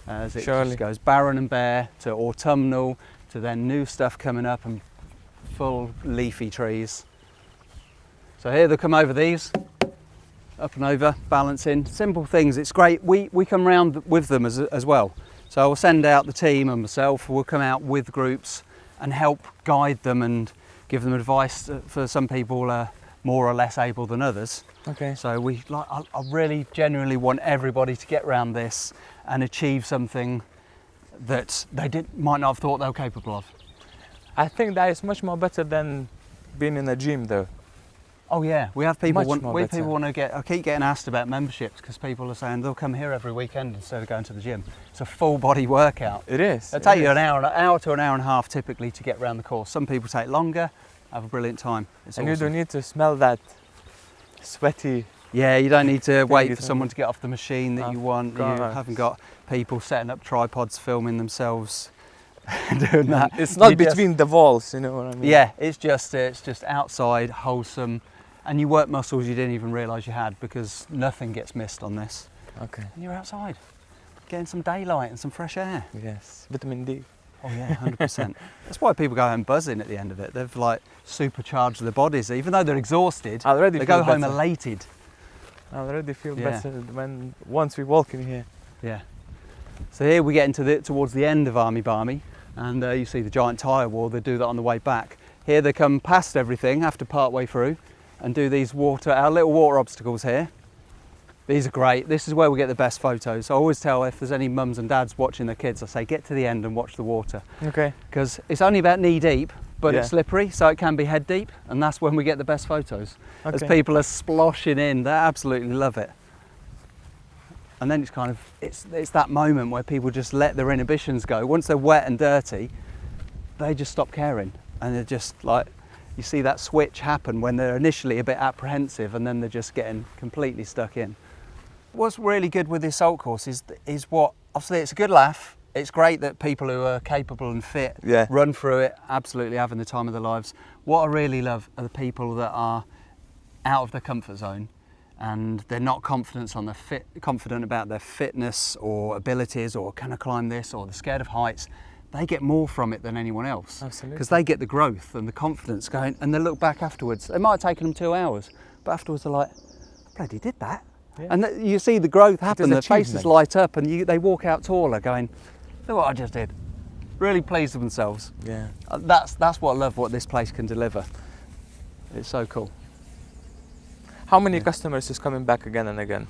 as it just goes barren and bare to autumnal to then new stuff coming up and full leafy trees. So here they'll come over these, up and over, balancing, simple things. It's great. We come round with them as well. So I'll send out the team and myself, we'll come out with groups and help guide them and give them advice. For some people more or less able than others. So I really genuinely want everybody to get around this and achieve something that they might not have thought they were capable of. I think that is much more better than being in a gym though. We have people want to get. I keep getting asked about memberships because people are saying they'll come here every weekend instead of going to the gym. It's a full body workout. It is. It'll take you an hour to an hour and a half typically to get around the course. Some people take longer, have a brilliant time. It's awesome. You don't need to smell that sweaty. You don't need to wait for someone to get off the machine that you want. You haven't got people setting up tripods, filming themselves doing that. It's not between the walls, you know what I mean? It's just outside, wholesome, and you work muscles you didn't even realise you had because nothing gets missed on this. And you're outside, getting some daylight and some fresh air. Yes, vitamin D. 100%. That's why people go home buzzing at the end of it. They've supercharged their bodies, even though they're exhausted. They go home elated. I already feel better once we walk in here. So here we get towards the end of Army Barmy, and you see the giant tyre wall. They do that on the way back. Here they come past everything after part way through and do these our little water obstacles here. These are great. This is where we get the best photos. I always tell if there's any mums and dads watching their kids, I say get to the end and watch the water. Okay. Because it's only about knee deep, but Yeah. it's slippery, so it can be head deep, and that's when we get the best photos. As Okay. people are sploshing in, they absolutely love it. And then it's kind of, it's that moment where people just let their inhibitions go. Once they're wet and dirty, they just stop caring. And they're just like, you see that switch happen when they're initially a bit apprehensive and then they're just getting completely stuck in. What's really good with this salt course is what, obviously it's a good laugh. It's great that people who are capable and fit Yeah. run through it, absolutely having the time of their lives. What I really love are the people that are out of their comfort zone and they're not confident about their fitness or abilities, or can I climb this, or they're scared of heights. They get more from it than anyone else. Absolutely. Because they get the growth and the confidence going, and they look back afterwards. It might have taken them 2 hours, but afterwards they're like, I bloody did that. Yeah. And you see the growth happen, their faces achievement. light up, and they walk out taller going, look what I just did. Really pleased with themselves. Yeah. That's what I love, what this place can deliver. It's so cool. How many customers is coming back again and again?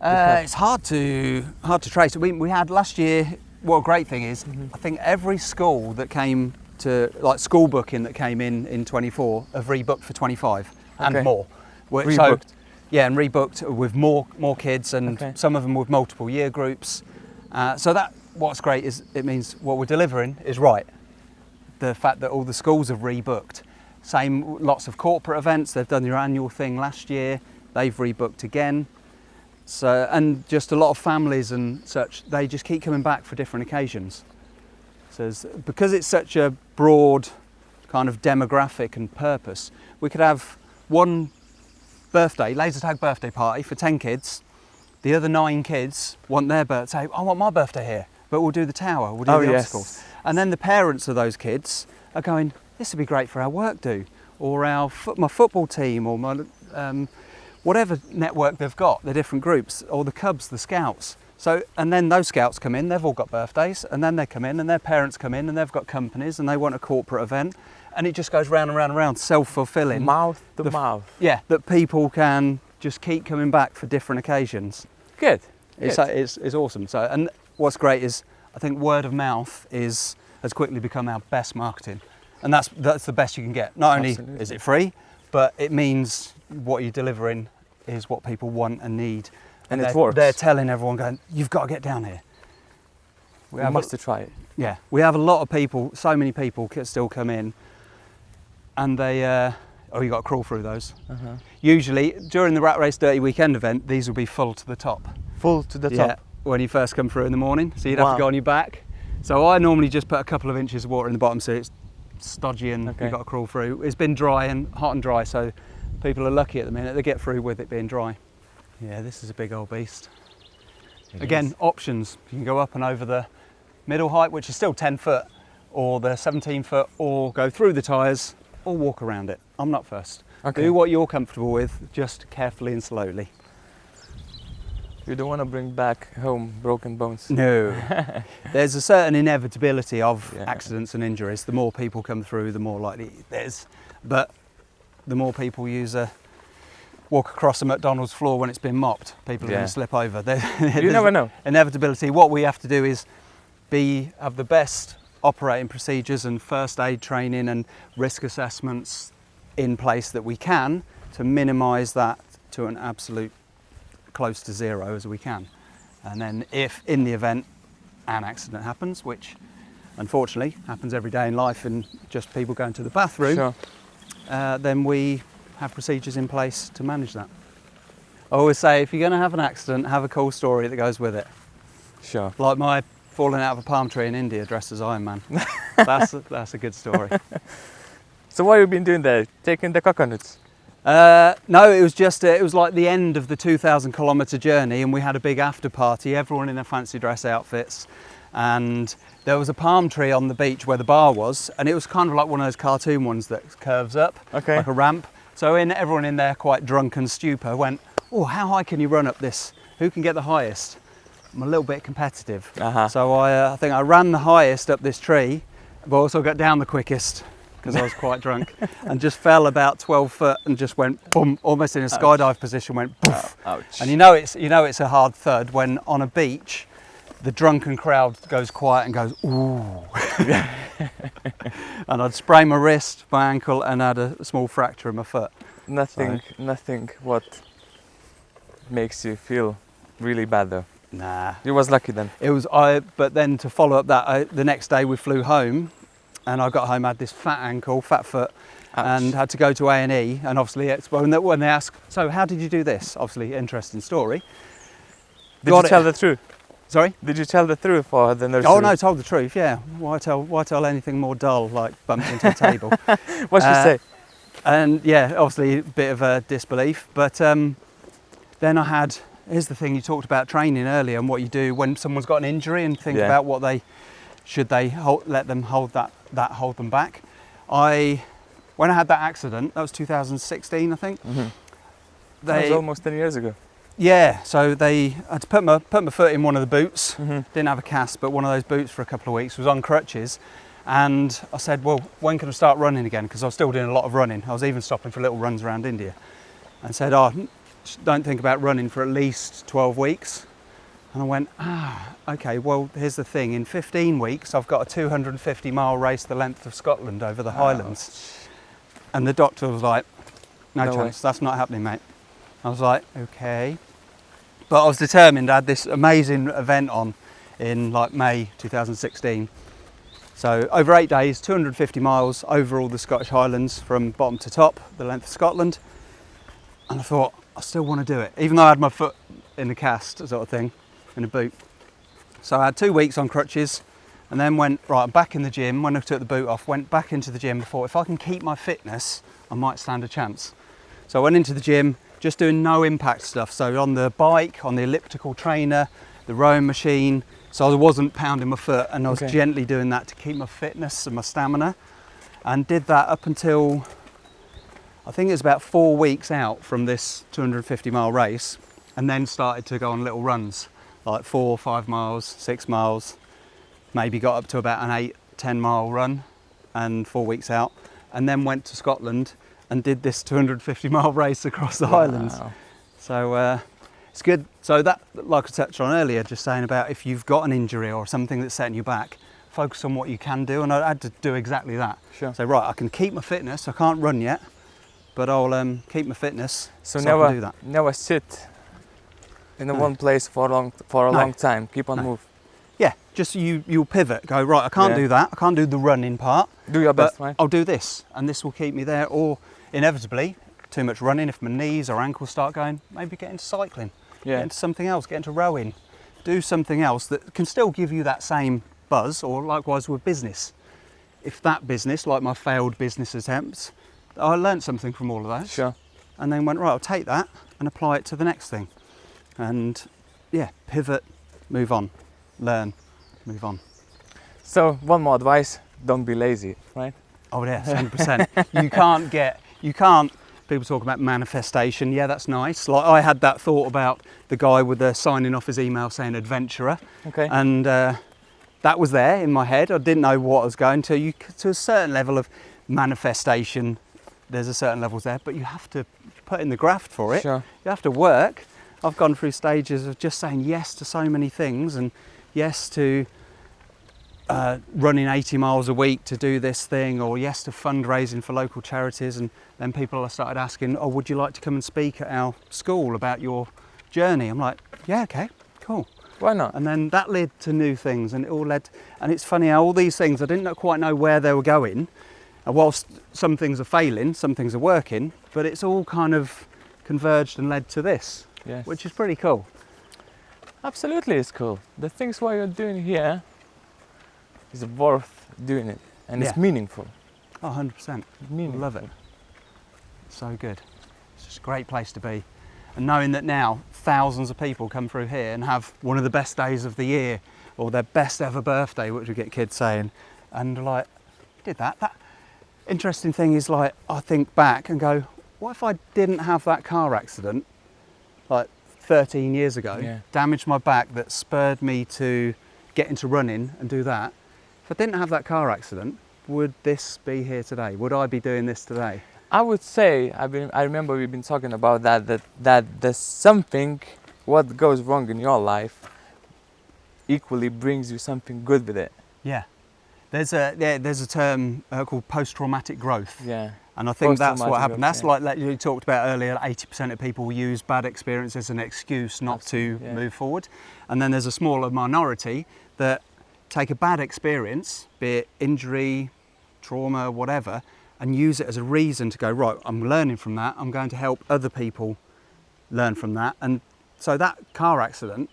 It's hard to trace. We had last year, what a great thing is, I think every school that came to, like school booking that came in 24 have rebooked for 25 Okay. and more. Rebooked? Yeah, and rebooked with more kids, and Okay. some of them with multiple year groups. So what's great is it means what we're delivering is right. The fact that all the schools have rebooked. Same, lots of corporate events, they've done their annual thing last year, they've rebooked again. So, and just a lot of families and such, they just keep coming back for different occasions. So because it's such a broad kind of demographic and purpose, we could have one birthday, laser tag birthday party for 10 kids. The other 9 kids want their birthday, I want my birthday here, but we'll do the tower, we'll do the obstacles. And then the parents of those kids are going, this would be great for our work do, or my football team, or my whatever network they've got, the different groups, or the Cubs, the Scouts. So, and then those Scouts come in, they've all got birthdays, and then they come in, and their parents come in, and they've got companies, and they want a corporate event, and it just goes round and round and round, self-fulfilling. Mouth to mouth. Yeah, that people can just keep coming back for different occasions. Good. It's awesome. So, and what's great is, I think word of mouth has quickly become our best marketing. And that's the best you can get. Not only Absolutely. is it free, but it means what you're delivering is what people want and need. And it works. They're telling everyone, going, you've got to get down here. We must try it. Yeah, we have a lot of people, so many people still come in, and they, you got to crawl through those. Usually, during the Rat Race Dirty Weekend event, these will be full to the top. Full to the Yeah, top. when you first come through in the morning, so you'd have Wow. to go on your back. So I normally just put a couple of inches of water in the bottom, so it's stodgy and Okay. you've got to crawl through. It's been dry and hot and dry, so people are lucky at the minute, they get through with it being dry. Yeah, this is a big old beast. Again, options. You can go up and over the middle height, which is still 10 foot, or the 17 foot, or go through the tyres, or walk around it. I'm not fussed. Okay. Do what you're comfortable with, just carefully and slowly. You don't want to bring back home broken bones. No. There's a certain inevitability of Yeah. accidents and injuries. The more people come through, the more likely it is. But the more people walk across a McDonald's floor when it's been mopped, people are Yeah. going to slip over. You never know. Inevitability. What we have to do is have the best operating procedures and first aid training and risk assessments in place that we can to minimise that to an absolute close to zero as we can. And then if in the event an accident happens, which unfortunately happens every day in life and just people going to the bathroom, Sure. then we have procedures in place to manage that. I always say, if you're going to have an accident, have a cool story that goes with it. Sure. Like my falling out of a palm tree in India dressed as Iron Man. That's a good story. So what have you been doing there? Taking the coconuts? No, it was like the end of the 2,000 kilometre journey, and we had a big after party, everyone in their fancy dress outfits, and there was a palm tree on the beach where the bar was, and it was kind of like one of those cartoon ones that curves up, Okay. like a ramp. So everyone in there, quite drunk and stupor, went, oh, how high can you run up this? Who can get the highest? I'm a little bit competitive. Uh-huh. So I think I ran the highest up this tree, but also got down the quickest, because because I was quite drunk, and just fell about 12 foot and just went boom, almost in a skydive position, went poof. Ouch. And you know it's a hard thud when on a beach the drunken crowd goes quiet and goes ooh. And I'd sprained my wrist, my ankle, and had a small fracture in my foot. Nothing what makes you feel really bad though. Nah. You was lucky then. It was but then to follow up that, the next day we flew home, and I got home, had this fat ankle, fat foot. Ouch. And had to go to A&E, and obviously when they ask, so how did you do this? Obviously, interesting story. Did you tell the truth? Sorry? Did you tell the truth for the nursery? Oh no, told the truth. Yeah. Why tell anything more dull, like bumped into a table? What should you say? And yeah, obviously a bit of a disbelief. But then I had. Here's the thing: you talked about training earlier and what you do when someone's got an injury, and think about what let them hold them back. When I had that accident, that was 2016, I think. Mm-hmm. That was almost 10 years ago. Yeah, so I had to put my foot in one of the boots. Mm-hmm. Didn't have a cast, but one of those boots for a couple of weeks. Was on crutches, and I said, well, when can I start running again? Because I was still doing a lot of running. I was even stopping for little runs around India, and said, don't think about running for at least 12 weeks. And I went, okay, well, here's the thing. In 15 weeks, I've got a 250-mile race the length of Scotland over the Highlands. And the doctor was like, no chance, that's not happening, mate. I was like, okay. But I was determined. I had this amazing event on in like May 2016. So over 8 days, 250 miles over all the Scottish Highlands from bottom to top, the length of Scotland. And I thought, I still want to do it, even though I had my foot in a cast sort of thing, in a boot. So I had 2 weeks on crutches, and then went, right, I'm back in the gym. When I took the boot off, went back into the gym and thought, if I can keep my fitness, I might stand a chance. So I went into the gym, just doing no impact stuff. So on the bike, on the elliptical trainer, the rowing machine. So I wasn't pounding my foot, and I was gently doing that to keep my fitness and my stamina. And did that up until, I think it was about 4 weeks out from this 250-mile race, and then started to go on little runs, like 4 or 5 miles, 6 miles, maybe got up to about an 8-10 mile run, and 4 weeks out, and then went to Scotland and did this 250-mile race across the Highlands. So it's good. So that, like I touched on earlier, just saying about if you've got an injury or something that's setting you back, focus on what you can do, and I had to do exactly that. Sure. So right, I can keep my fitness. I can't run yet, but I'll keep my fitness. So I can do that. never sit in one place for a long time. Keep on moving. Yeah, just you'll pivot. Go right. I can't do that. I can't do the running part. Do your best, right? I'll do this, and this will keep me there. Or inevitably, too much running. If my knees or ankles start going, maybe get into cycling. Get into something else. Get into rowing. Do something else that can still give you that same buzz. Or likewise with business. If that business, like my failed business attempts, I learned something from all of those. Sure. And then went, right, I'll take that and apply it to the next thing. And yeah, pivot, move on, learn, move on. So one more advice, don't be lazy, right? Oh yes, 100%. You can't, people talk about manifestation. Yeah, that's nice. Like I had that thought about the guy with the signing off his email saying adventurer. Okay. And that was there in my head. I didn't know what I was going to. To a certain level of manifestation, there's a certain levels there, but you have to put in the graft for it. Sure. You have to work. I've gone through stages of just saying yes to so many things, and yes to running 80 miles a week to do this thing, or yes to fundraising for local charities. And then people started asking, oh, would you like to come and speak at our school about your journey? I'm like, yeah, okay, cool. Why not? And then that led to new things, and it all led, and it's funny how all these things, I didn't quite know where they were going. And whilst some things are failing, some things are working, but it's all kind of converged and led to this, which is pretty cool. Absolutely, it's cool. The things what you're doing here is worth doing it, and it's meaningful. Oh, 100%. Meaningful. Love it. So good. It's just a great place to be. And knowing that now thousands of people come through here and have one of the best days of the year, or their best ever birthday, which we get kids saying, and like, did that. That interesting thing is, like, I think back and go, what if I didn't have that car accident like 13 years ago, damaged my back, that spurred me to get into running and do that. If I didn't have that car accident, would this be here today? Would I be doing this today? I would say, I remember we've been talking about that there's something, what goes wrong in your life equally brings you something good with it. Yeah. There's a term called post-traumatic growth. Yeah. And I think that's what happened. That's growth, like you talked about earlier, 80% of people use bad experience as an excuse not to move forward. And then there's a smaller minority that take a bad experience, be it injury, trauma, whatever, and use it as a reason to go, right, I'm learning from that, I'm going to help other people learn from that. And so that car accident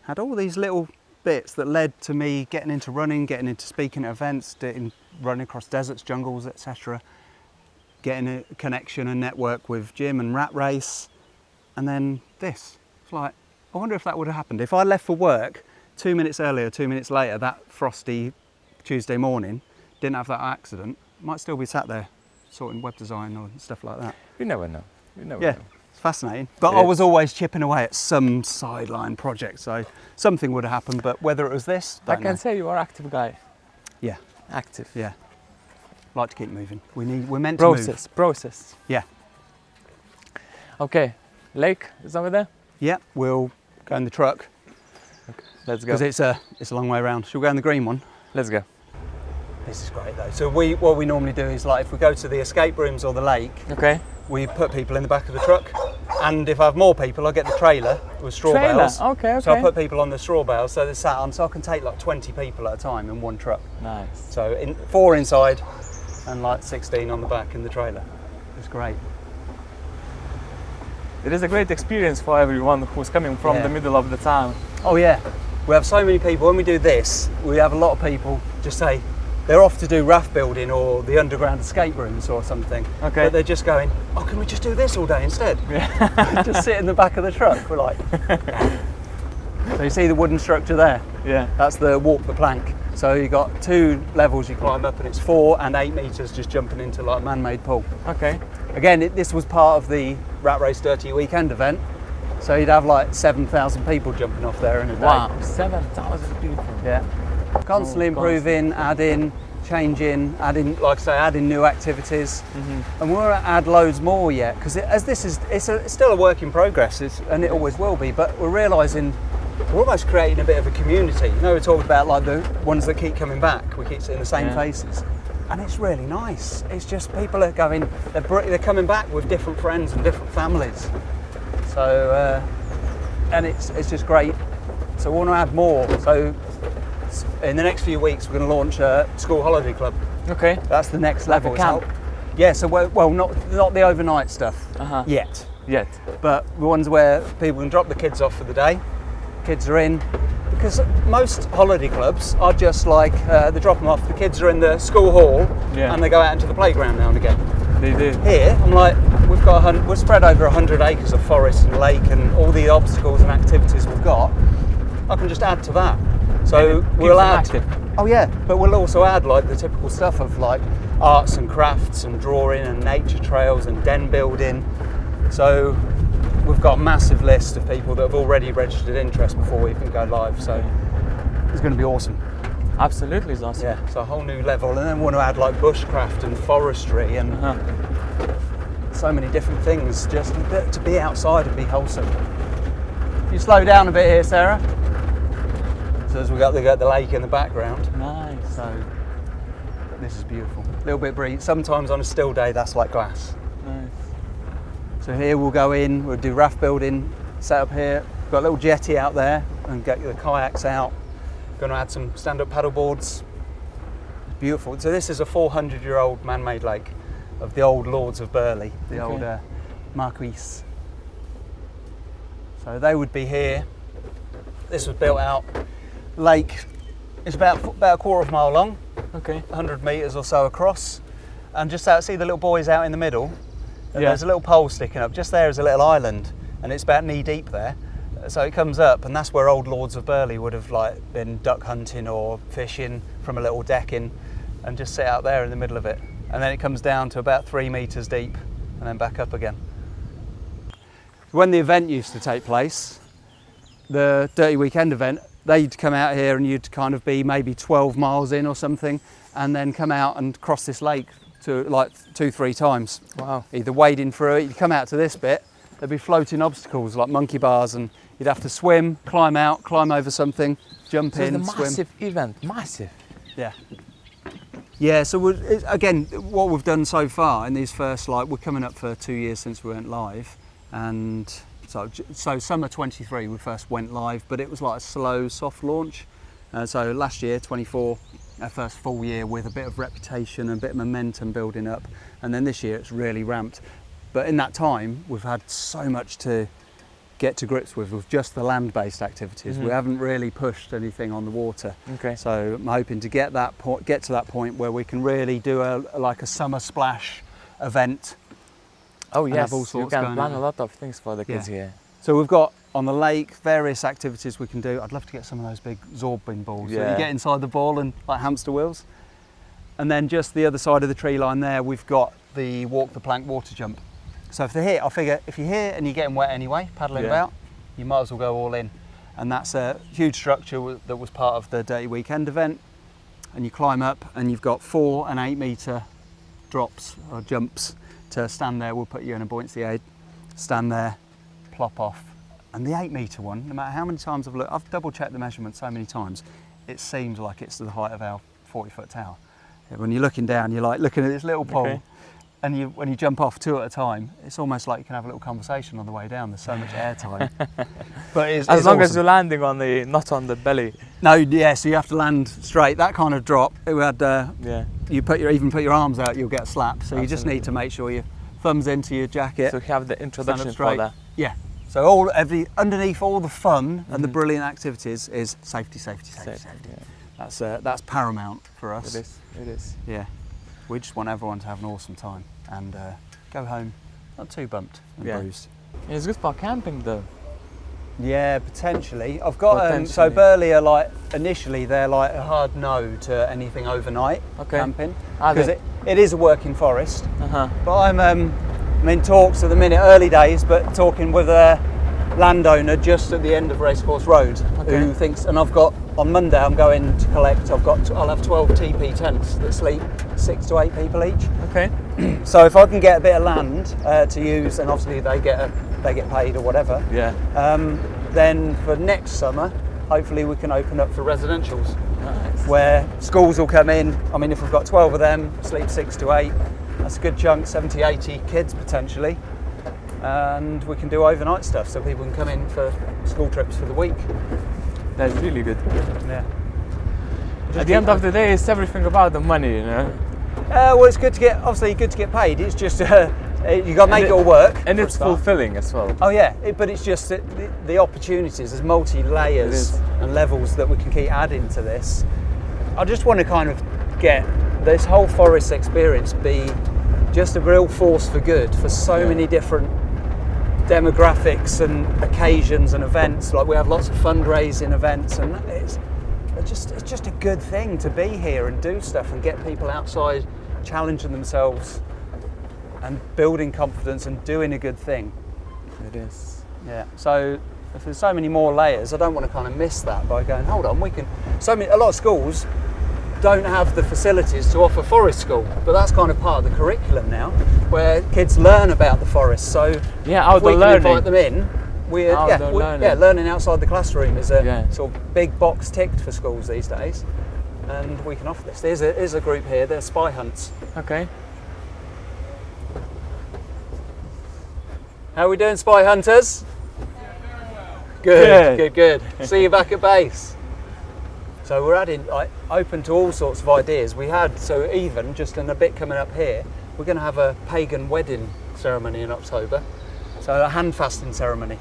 had all these little bits that led to me getting into running, getting into speaking at events, running across deserts, jungles, etc. Getting a connection and network with Jim and Rat Race, and then this. It's like, I wonder if that would have happened. If I left for work 2 minutes earlier, 2 minutes later, that frosty Tuesday morning, didn't have that accident, might still be sat there sorting web design or stuff like that. You never know. You never Yeah, know. it's fascinating. But I was always chipping away at some sideline project, so something would have happened, but whether it was this, I can say you are active guy. Yeah, Active. yeah. Like to keep moving. We're meant to move. Process. Yeah. Okay, lake is over there. Yeah, we'll go in the truck Let's go. because it's a long way around. Shall we go in the green one? Let's go. This is great though. So what we normally do is, like, if we go to the escape rooms or the lake, Okay. we put people in the back of the truck, and if I have more people, I get the trailer with straw bales. Okay. So I put people on the straw bales so they're sat on, so I can take like 20 people at a time in one truck. Nice. So 4 inside and like 16 on the back in the trailer. It's great. It is a great experience for everyone who's coming from the middle of the town. Oh yeah, we have so many people. When we do this, we have a lot of people just say they're off to do raft building or the underground escape rooms or something. Okay. But they're just going, oh, can we just do this all day instead? Yeah. Just sit in the back of the truck. We're like, so you see the wooden structure there? Yeah. That's the walk the plank. So you've got 2 levels you climb up, and it's 4 and 8 metres just jumping into like a man-made pool. Okay. Again, this was part of the Rat Race Dirty Weekend event. So you'd have like 7,000 people jumping off there in a day. Wow, 7,000 people. Yeah. Constantly improving, adding, changing, adding, like I say, adding new activities. Mm-hmm. And we won't add loads more yet, because it's still a work in progress, and it always will be, but we're realising we're almost creating a bit of a community. You know, we talked about like the ones that keep coming back, we keep seeing the same faces. And it's really nice. It's just people are going, they're coming back with different friends and different families. So, and it's just great. So we want to add more. So in the next few weeks, we're going to launch a school holiday club. Okay. That's the next level. a camp. Yeah, so well, not the overnight stuff yet. But the ones where people can drop the kids off for the day. Kids are in, because most holiday clubs are just like they drop them off. The kids are in the school hall, and they go out into the playground now and again. They do. Here, I'm like, we're spread over 100 acres of forest and lake, and all the obstacles and activities we've got. I can just add to that. So we'll add. Active. Oh yeah, but we'll also add like the typical stuff of like arts and crafts and drawing and nature trails and den building. So we've got a massive list of people that have already registered interest before we even go live. So it's going to be awesome. Absolutely, it's awesome. Yeah, so a whole new level, and then we want to add like bushcraft and forestry and so many different things just to be outside and be wholesome. You slow down a bit here, Sarah. So as we got the lake in the background. Nice. So this is beautiful. A little bit breeze. Sometimes on a still day, that's like glass. Nice. So here we'll go in, we'll do raft building, set up here. We've got a little jetty out there and get the kayaks out. Going to add some stand-up paddle boards. It's beautiful. So this is a 400-year-old man-made lake of the old Lords of Burleigh, the old Marquis. So they would be here. This was built out. Lake is about a quarter of a mile long, 100 metres or so across. And just out, see the little boys out in the middle? There's a little pole sticking up. Just there is a little island, and it's about knee deep there. So it comes up, and that's where old Lords of Burleigh would have like been duck hunting or fishing from a little decking, and just sit out there in the middle of it. And then it comes down to about 3 metres deep, and then back up again. When the event used to take place, the Dirty Weekend event, they'd come out here and you'd kind of be maybe 12 miles in or something, and then come out and cross this lake to like 2-3 times. Wow. Either wading through it, you come out to this bit, there'd be floating obstacles like monkey bars, and you'd have to swim, climb out, climb over something, jump So in, it's a swim. massive event, massive. Yeah. Yeah, so again, what we've done so far in these first, like, we're coming up for 2 years since we went live, and so summer 23 we first went live, but it was like a slow, soft launch. So last year, 24, our first full year with a bit of reputation and a bit of momentum building up, and then this year it's really ramped. But in that time, we've had so much to get to grips with just the land-based activities. We haven't really pushed anything on the water. Okay. So I'm hoping to get to that point where we can really do like a summer splash event. Oh and yes, have all you sorts can going plan on. a lot of things for the kids here. So we've got on the lake various activities we can do. I'd love to get some of those big Zorbin balls that you get inside the ball and like hamster wheels. And then just the other side of the tree line there, we've got the walk the plank water jump. So if they're here, I figure if you're here and you're getting wet anyway, paddling about, you might as well go all in. And that's a huge structure that was part of the Dirty Weekend event. And you climb up and you've got 4 and 8 metre drops or jumps to stand there. We'll put you in a buoyancy aid, stand there, plop off. And the 8 metre one, no matter how many times I've looked, I've double checked the measurement so many times, it seems like it's to the height of our 40-foot tower. When you're looking down, you're like looking at this little pole. Okay. And when you jump off 2 at a time, it's almost like you can have a little conversation on the way down. There's so much air time. But it's As long awesome. as you're landing on not on the belly. No, yeah, so you have to land straight. That kind of drop, it had, you even put your arms out, you'll get a slap. So you just need to make sure your thumbs into your jacket. So you have the introduction for straight. that. Yeah. So underneath all the fun and the brilliant activities is safety. Yeah. That's paramount for us. It is. Yeah. We just want everyone to have an awesome time and go home not too bumped and bruised. It's good for camping though. Yeah, potentially. I've got so Burley are like initially they're like a hard no to anything overnight camping because it is a working forest. But I'm in talks at the minute, early days, but talking with a landowner just at the end of Racecourse Road who thinks, and I've got on Monday I'm going to collect. I'll have 12 TP tents that sleep 6 to 8 people each. Okay. So if I can get a bit of land to use, and obviously they get paid or whatever. Yeah. Then for next summer, hopefully we can open up for residentials. Nice. Where schools will come in. I mean, if we've got 12 of them, sleep 6 to 8. That's a good chunk, 70, 80 kids potentially. And we can do overnight stuff so people can come in for school trips for the week. That's really good. Yeah. At the end of the day, it's everything about the money, you know. Well, it's good to get paid. It's just you got to make it all work. And it's fulfilling as well. Oh yeah, but it's just that the opportunities. There's multi-layers and levels that we can keep adding to this. I just want to kind of get this whole forest experience be just a real force for good for so many different demographics and occasions and events. Like we have lots of fundraising events, and it's just a good thing to be here and do stuff and get people outside challenging themselves and building confidence and doing a good thing. It is. Yeah. So if there's so many more layers, I don't want to kind of miss that by going, hold on, a lot of schools don't have the facilities to offer forest school, but that's kind of part of the curriculum now, where kids learn about the forest. So outdoor if we learning. can invite them in, learning outside the classroom is a sort of big box ticked for schools these days, and we can offer this. There's a group here. They're spy hunts. Okay. How are we doing, spy hunters? Good. See you back at base. So we're open to all sorts of ideas. Even just in a bit coming up here, we're going to have a pagan wedding ceremony in October. So a hand fasting ceremony.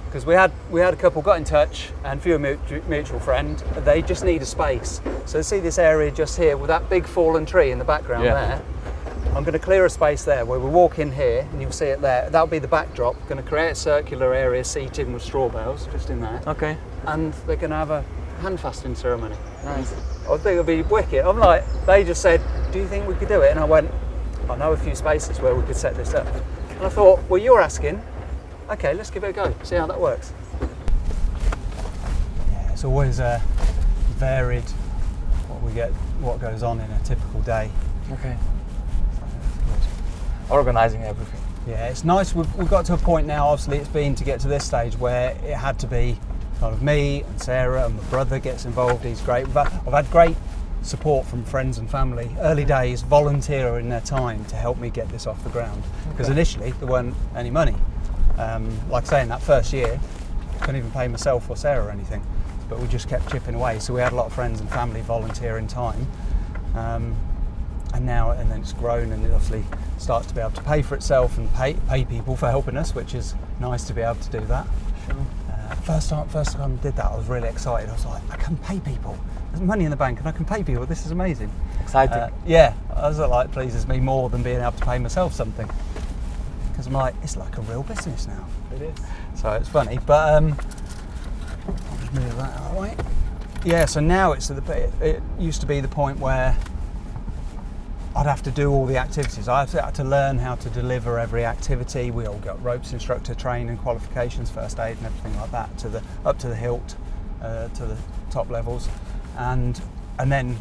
Because we had a couple got in touch and through a mutual friend, they just need a space. So see this area just here with that big fallen tree in the background there. I'm going to clear a space there where we walk in here and you'll see it there. That'll be the backdrop. Going to create a circular area seating with straw bales just in there. Okay. And they're going to have a hand fasting ceremony. Nice. I think it'll be wicked. I'm like, they just said, do you think we could do it? And I went, I know a few spaces where we could set this up. And I thought, well, you're asking. Okay, let's give it a go. See how that works. Yeah, it's always varied what we get what goes on in a typical day. Okay. Organizing everything. Yeah, it's nice. We've got to a point now, obviously it's been to get to this stage where it had to be kind of me and Sarah, and my brother gets involved, he's great. I've had great support from friends and family, early days, volunteering their time to help me get this off the ground. Because initially there weren't any money. Like I say, in that first year, I couldn't even pay myself or Sarah or anything, but we just kept chipping away. So we had a lot of friends and family volunteering time. And then it's grown, and it obviously starts to be able to pay for itself and pay people for helping us, which is nice to be able to do that. Sure. First time I did that, I was really excited. I was like, I can pay people. There's money in the bank and I can pay people. This is amazing. Exciting. Yeah, I was like, pleases me more than being able to pay myself something. Because I'm like, it's like a real business now. It is. So it's funny, but I'll just move that out of the way. Yeah, so now it used to be the point where I'd have to do all the activities. I had to learn how to deliver every activity. We all got ropes instructor training, qualifications, first aid and everything like that, up to the hilt, to the top levels, and then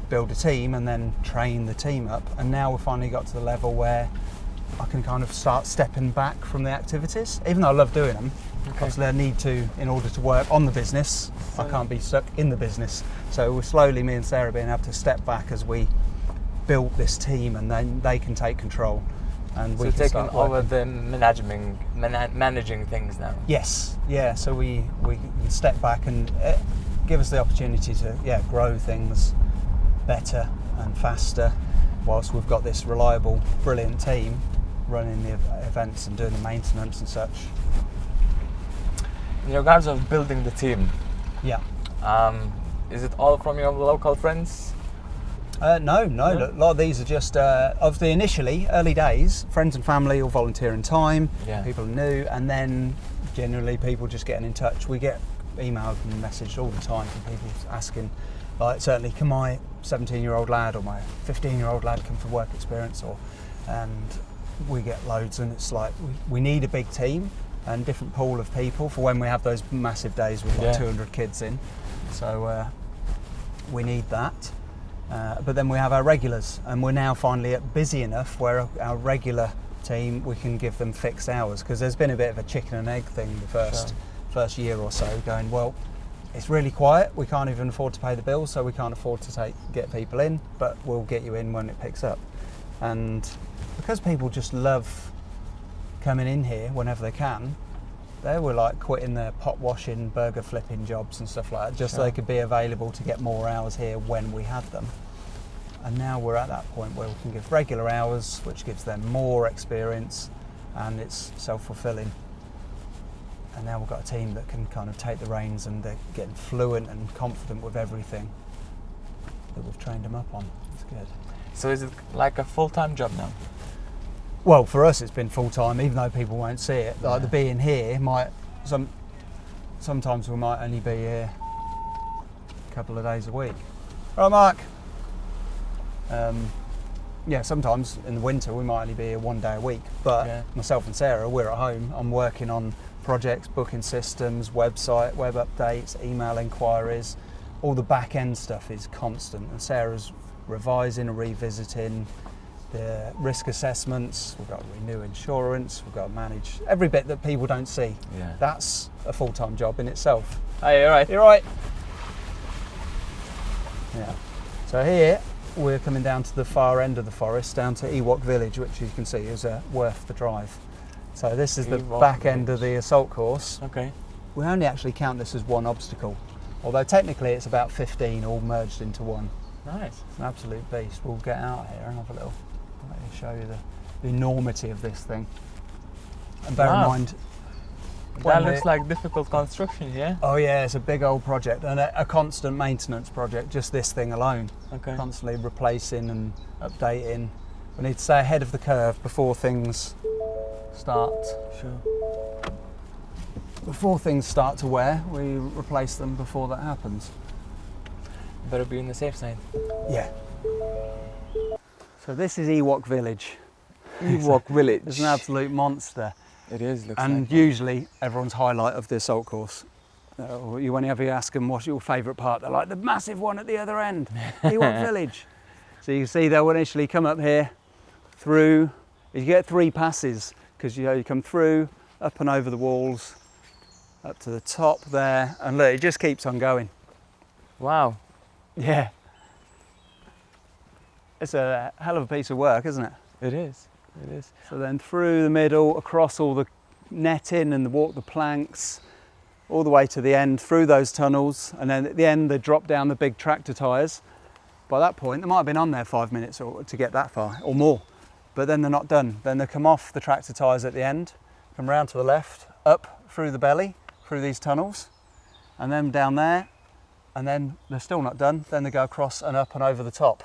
build a team and then train the team up. And now we've finally got to the level where I can kind of start stepping back from the activities, even though I love doing them. Obviously I need to, in order to work on the business, I can't be stuck in the business. So we're slowly, me and Sarah, being able to step back as we built this team, and then they can take control, and we can start taking over the managing things now. Yes, yeah. So we can step back and give us the opportunity to grow things better and faster, whilst we've got this reliable, brilliant team running the events and doing the maintenance and such. In regards of building the team, is it all from your local friends? No. A lot of these are just, obviously initially, early days, friends and family all volunteering time, people new, and then generally people just getting in touch. We get emailed and messaged all the time from people asking, like, certainly, can my 17-year-old lad or my 15-year-old lad come for work experience? And we get loads, and it's like, we need a big team and different pool of people for when we have those massive days with like 200 kids in. So we need that. But then we have our regulars, and we're now finally busy enough where our regular team, we can give them fixed hours, because there's been a bit of a chicken and egg thing the first year or so, going, well, it's really quiet, we can't even afford to pay the bills, so we can't afford to get people in, but we'll get you in when it picks up. And because people just love coming in here whenever they can, they were like quitting their pot washing, burger flipping jobs and stuff like that, just so they could be available to get more hours here when we had them. And now we're at that point where we can give regular hours, which gives them more experience, and it's self-fulfilling. And now we've got a team that can kind of take the reins, and they're getting fluent and confident with everything that we've trained them up on. It's good. So is it like a full-time job now? Well, for us it's been full-time, even though people won't see it. Like the being here sometimes we might only be here a couple of days a week. Right, Mark? Sometimes in the winter we might only be here one day a week, but myself and Sarah, we're at home. I'm working on projects, booking systems, website, web updates, email inquiries. All the back end stuff is constant, and Sarah's revising and revisiting the risk assessments. We've got to renew insurance, we've got to manage every bit that people don't see. That's a full-time job in itself. Hey, you're right. You're right. Yeah. So here we're coming down to the far end of the forest, down to Ewok Village, which you can see is worth the drive. So this is the back end of the assault course. Okay. We only actually count this as one obstacle, although technically it's about 15 all merged into one. Nice. It's an absolute beast. We'll get out here and have a little, let me show you the enormity of this thing. And bear in mind, that looks like difficult construction, yeah? Oh yeah, it's a big old project, and a constant maintenance project, just this thing alone. Okay. Constantly replacing and updating. We need to stay ahead of the curve before things start. Sure. Before things start to wear, we replace them before that happens. Better be on the safe side. Yeah. So this is Ewok Village. Ewok Village. It's an absolute monster. It is, looks and like. Usually everyone's highlight of the assault course. Whenever you ask them what's your favourite part, they're like, the massive one at the other end, Ewok Village. So you can see they'll initially come up here through, you get 3 passes, because you come through, up and over the walls, up to the top there, and look, it just keeps on going. Wow. Yeah. It's a hell of a piece of work, isn't it? It is. It is. So then through the middle, across all the netting and the planks, all the way to the end, through those tunnels, and then at the end they drop down the big tractor tyres. By that point, they might have been on there 5 minutes to get that far, or more. But then they're not done. Then they come off the tractor tyres at the end, come round to the left, up through the belly, through these tunnels, and then down there, and then they're still not done. Then they go across and up and over the top.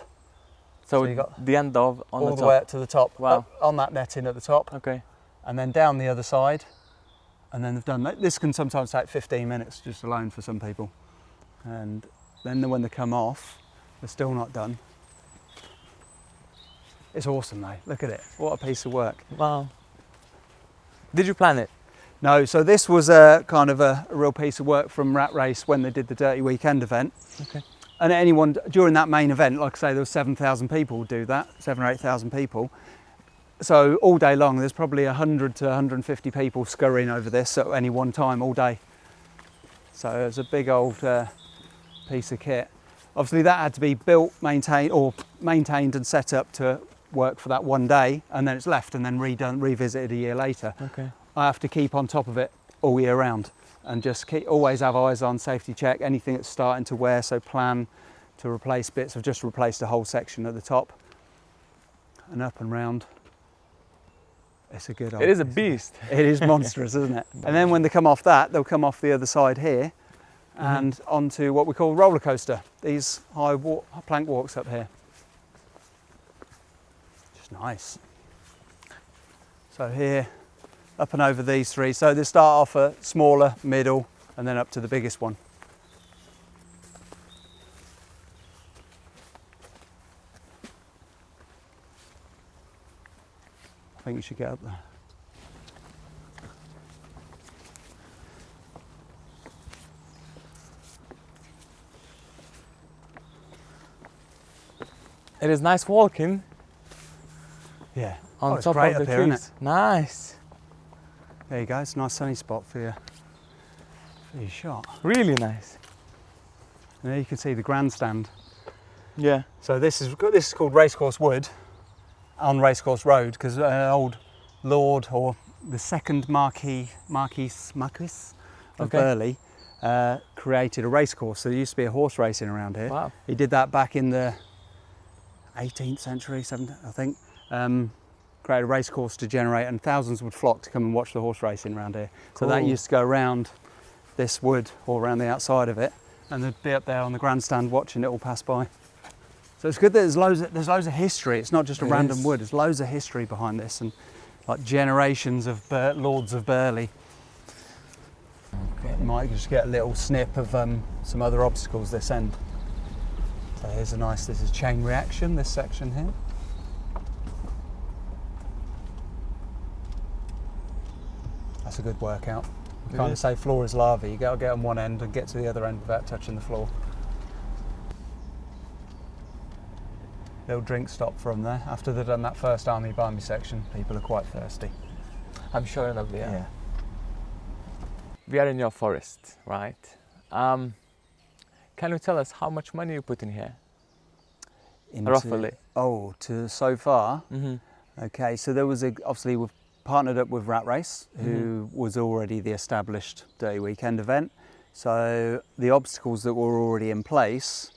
So you got the end of on all the the way top. up to the top, Wow. up on that netting at the top, Okay. and then down the other side, and then they've done that. This can sometimes take 15 minutes just alone for some people. And then when they come off, they're still not done. It's awesome though, look at it, what a piece of work. Wow. Did you plan it? No, so this was a kind of a real piece of work from Rat Race when they did the Dirty Weekend event. Okay. And anyone, during that main event, like I say, there was 7,000 people who do that, 7,000 or 8,000 people. So all day long, there's probably 100 to 150 people scurrying over this at any one time all day. So it's a big old piece of kit. Obviously that had to be built, maintained and set up to work for that one day, and then it's left and then revisited a year later. Okay. I have to keep on top of it all year round and just always have eyes on, safety check, anything that's starting to wear, so plan to replace bits. I've just replaced a whole section at the top and up and round. It's a good old It is a beast. It is monstrous, isn't it? And then when they come off that, they'll come off the other side here and onto what we call roller coaster, these high plank walks up here. Just nice. So here, up and over these 3. So they start off at smaller, middle, and then up to the biggest one. I think you should get up there. It is nice walking Yeah. on it's top great of the up here, isn't trees. Nice. There you go, it's a nice sunny spot for your shot. Really nice. And there you can see the grandstand. Yeah. So this is called Racecourse Wood on Racecourse Road, because an old lord, or the second Marquis of Burley, created a racecourse. So there used to be a horse racing around here. Wow. He did that back in the 18th century, 17th, I think. Created a racecourse to generate, and thousands would flock to come and watch the horse racing around here. So that Cool. used to go around this wood, or around the outside of it, and they'd be up there on the grandstand watching it all pass by. So it's good that there's loads of history. It's not just a random wood. There's loads of history behind this, and like generations of lords of Burley. Okay. You might just get a little snip of some other obstacles this end. So here's this is chain reaction, this section here. That's a good workout. You can't say floor is lava. You got to get on one end and get to the other end without touching the floor. Little drink stop from there. After they've done that first Army Barmy section, people are quite thirsty. I'm sure enough, yeah. We are in your forest, right? Can you tell us how much money you put in here? Roughly. Oh, so far? Mm-hmm. Okay, so there was obviously we've partnered up with Rat Race, who was already the established Dirty Weekend event. So the obstacles that were already in place,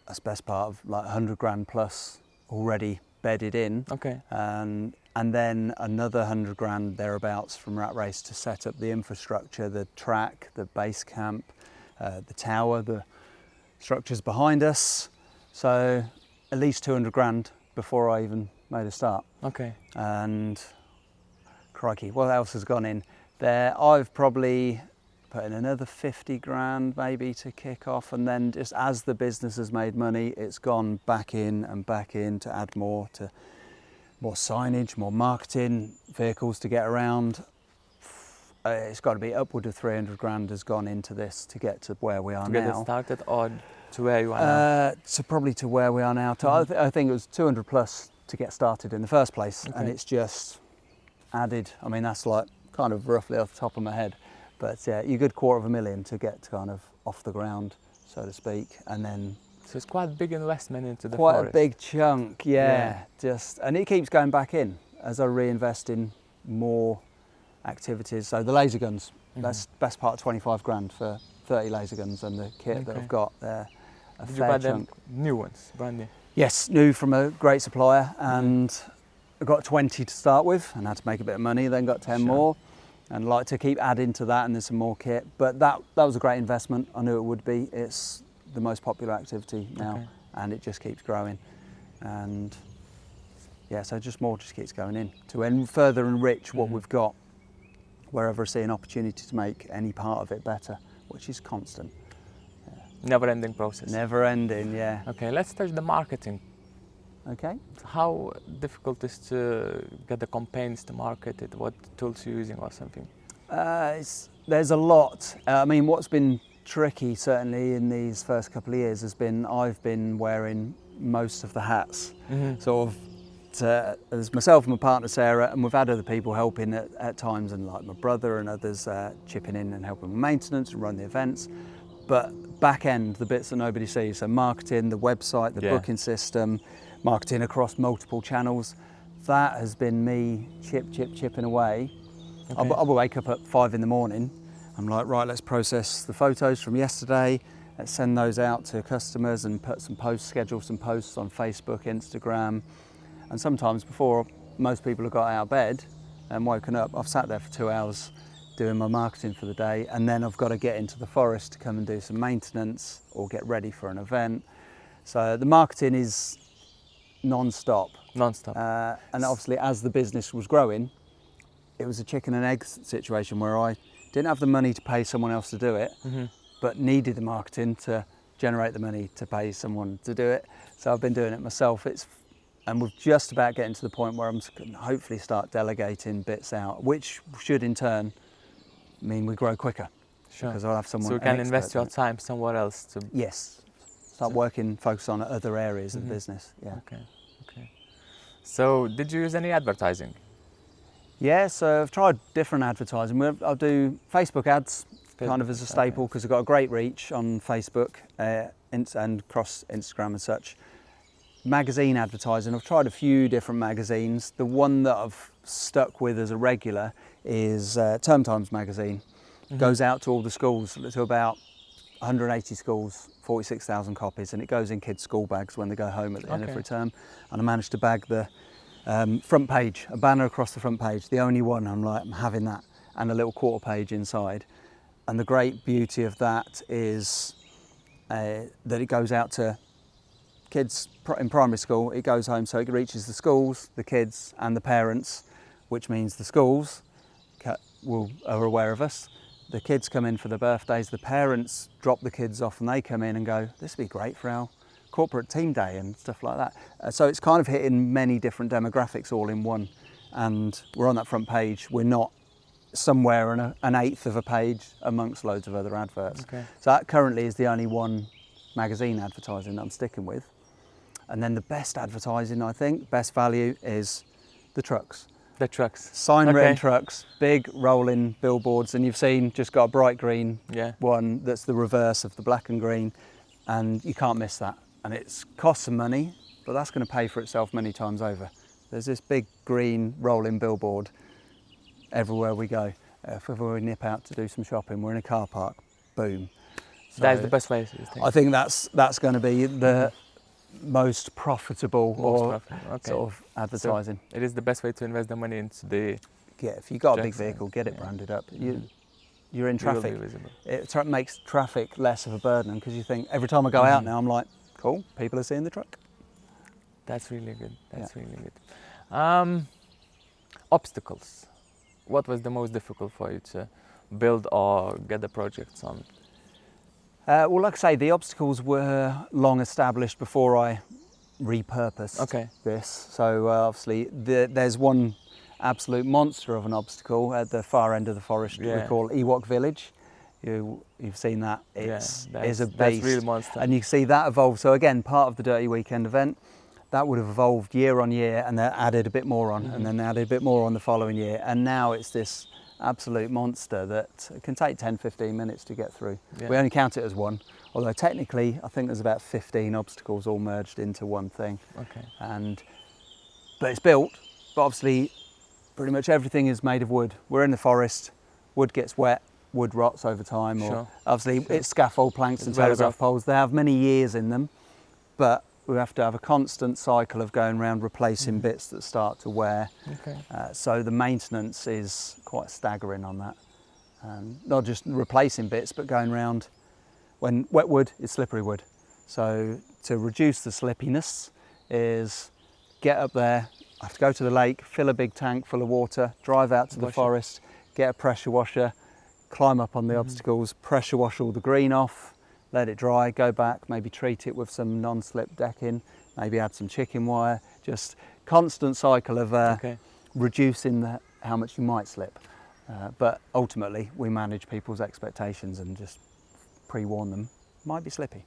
that's best part of like 100 grand plus already bedded in. Okay. And then another 100 grand thereabouts from Rat Race to set up the infrastructure, the track, the base camp, the tower, the structures behind us. So at least 200 grand before I even made a start. Okay. And crikey, what else has gone in there? I've probably put in another 50 grand maybe to kick off, and then just as the business has made money, it's gone back in to add more signage, more marketing, vehicles to get around. it's got to be upward of 300 grand has gone into this to get to where we are To now. get it started, or to where you are now? So probably to where we are now. I think it was 200 plus to get started in the first place, and it's just added. I mean, that's like kind of roughly off the top of my head, but yeah, you're a good $250,000 to get kind of off the ground, so to speak, and then. So it's quite a big investment into the Quite forest. a big chunk, yeah. And it keeps going back in as I reinvest in more activities. So the laser guns, that's best part of 25 grand for 30 laser guns, and the kit that I've got there. Did you buy them new ones, brand new? Yes, new from a great supplier, and I got 20 to start with and had to make a bit of money, then got 10 more, and like to keep adding to that, and there's some more kit. But that was a great investment. I knew it would be. It's the most popular activity now, and it just keeps growing. And yeah, so just keeps going in to further enrich what we've got, wherever I see an opportunity to make any part of it better, which is constant. Never-ending process. Never ending, yeah. Okay, let's touch the marketing. Okay. How difficult is to get the campaigns to market it? What tools you're using or something? There's a lot. I mean, what's been tricky certainly in these first couple of years has been I've been wearing most of the hats. Sort of there's myself and my partner Sarah, and we've had other people helping at times, and like my brother and others chipping in and helping with maintenance and run the events. But back end, the bits that nobody sees, so marketing, the website, the booking system, marketing across multiple channels, that has been me chipping away. I'll wake up at 5 in the morning. I'm like, right, let's process the photos from yesterday, let's send those out to customers and schedule some posts on Facebook, Instagram. And sometimes before most people have got out of bed and woken up, I've sat there for 2 hours doing my marketing for the day, and then I've got to get into the forest to come and do some maintenance or get ready for an event. So the marketing is non-stop. And obviously as the business was growing, it was a chicken and egg situation where I didn't have the money to pay someone else to do it, but needed the marketing to generate the money to pay someone to do it. So I've been doing it myself. And we're just about getting to the point where I'm going to hopefully start delegating bits out, which should in turn mean we grow quicker. Sure. Because I'll have someone. So you can invest your time somewhere else to. Yes. Focus on other areas of the business. Yeah. Okay. So did you use any advertising? Yeah, so I've tried different advertising. I'll do Facebook ads, kind of as a staple, because I've got a great reach on Facebook and across Instagram and such. Magazine advertising, I've tried a few different magazines. The one that I've stuck with as a regular is Term Times magazine. Goes out to all the schools, to about 180 schools, 46,000 copies, and it goes in kids' school bags when they go home at the end of every term. And I managed to bag the front page, a banner across the front page, the only one. I'm having that, and a little quarter page inside. And the great beauty of that is that it goes out to kids in primary school. It goes home, so it reaches the schools, the kids and the parents, which means the schools are aware of us. The kids come in for their birthdays, the parents drop the kids off and they come in and go, this would be great for our corporate team day and stuff like that. So it's kind of hitting many different demographics all in one, and we're on that front page. We're not somewhere in an eighth of a page amongst loads of other adverts. So that currently is the only one magazine advertising that I'm sticking with. And then the best advertising, I think, best value is the trucks. The trucks. Sign-written trucks, big rolling billboards, and you've seen just got a bright green one that's the reverse of the black and green, and you can't miss that. And it's cost some money, but that's going to pay for itself many times over. There's this big green rolling billboard everywhere we go. If we nip out to do some shopping, we're in a car park, boom. So that's the best way, you think? I think that's going to be the most profitable sort of advertising. So it is the best way to invest the money into the. Yeah, if you've got a big vehicle, get it branded up. You're in traffic. It makes traffic less of a burden, because you think every time I go out now, I'm like, cool, people are seeing the truck. That's really good. That's really good. Obstacles. What was the most difficult for you to build or get the projects on? Well, like I say, the obstacles were long established before I repurposed this. So obviously there's one absolute monster of an obstacle at the far end of the forest we call Ewok Village. You've seen that. It's a beast. That's real monster. And you see that evolve. So again, part of the Dirty Weekend event, that would have evolved year on year, and they added a bit more on, and then they added a bit more on the following year. And now it's this absolute monster that can take 10, 15 minutes to get through. Yeah. We only count it as one, although technically I think there's about 15 obstacles all merged into one thing. Okay. But it's built, but obviously pretty much everything is made of wood. We're in the forest, wood gets wet, wood rots over time. Or obviously it's scaffold planks and telegraph poles. They have many years in them, but we have to have a constant cycle of going around replacing bits that start to wear. Okay. So the maintenance is quite staggering on that. Not just replacing bits, but going around. When wet wood is slippery wood. So to reduce the slippiness is get up there, I have to go to the lake, fill a big tank full of water, drive out to the forest, get a pressure washer, climb up on the obstacles, pressure wash all the green off, let it dry, go back, maybe treat it with some non-slip decking, maybe add some chicken wire, just constant cycle of reducing how much you might slip. But ultimately we manage people's expectations and just pre-warn them, might be slippy.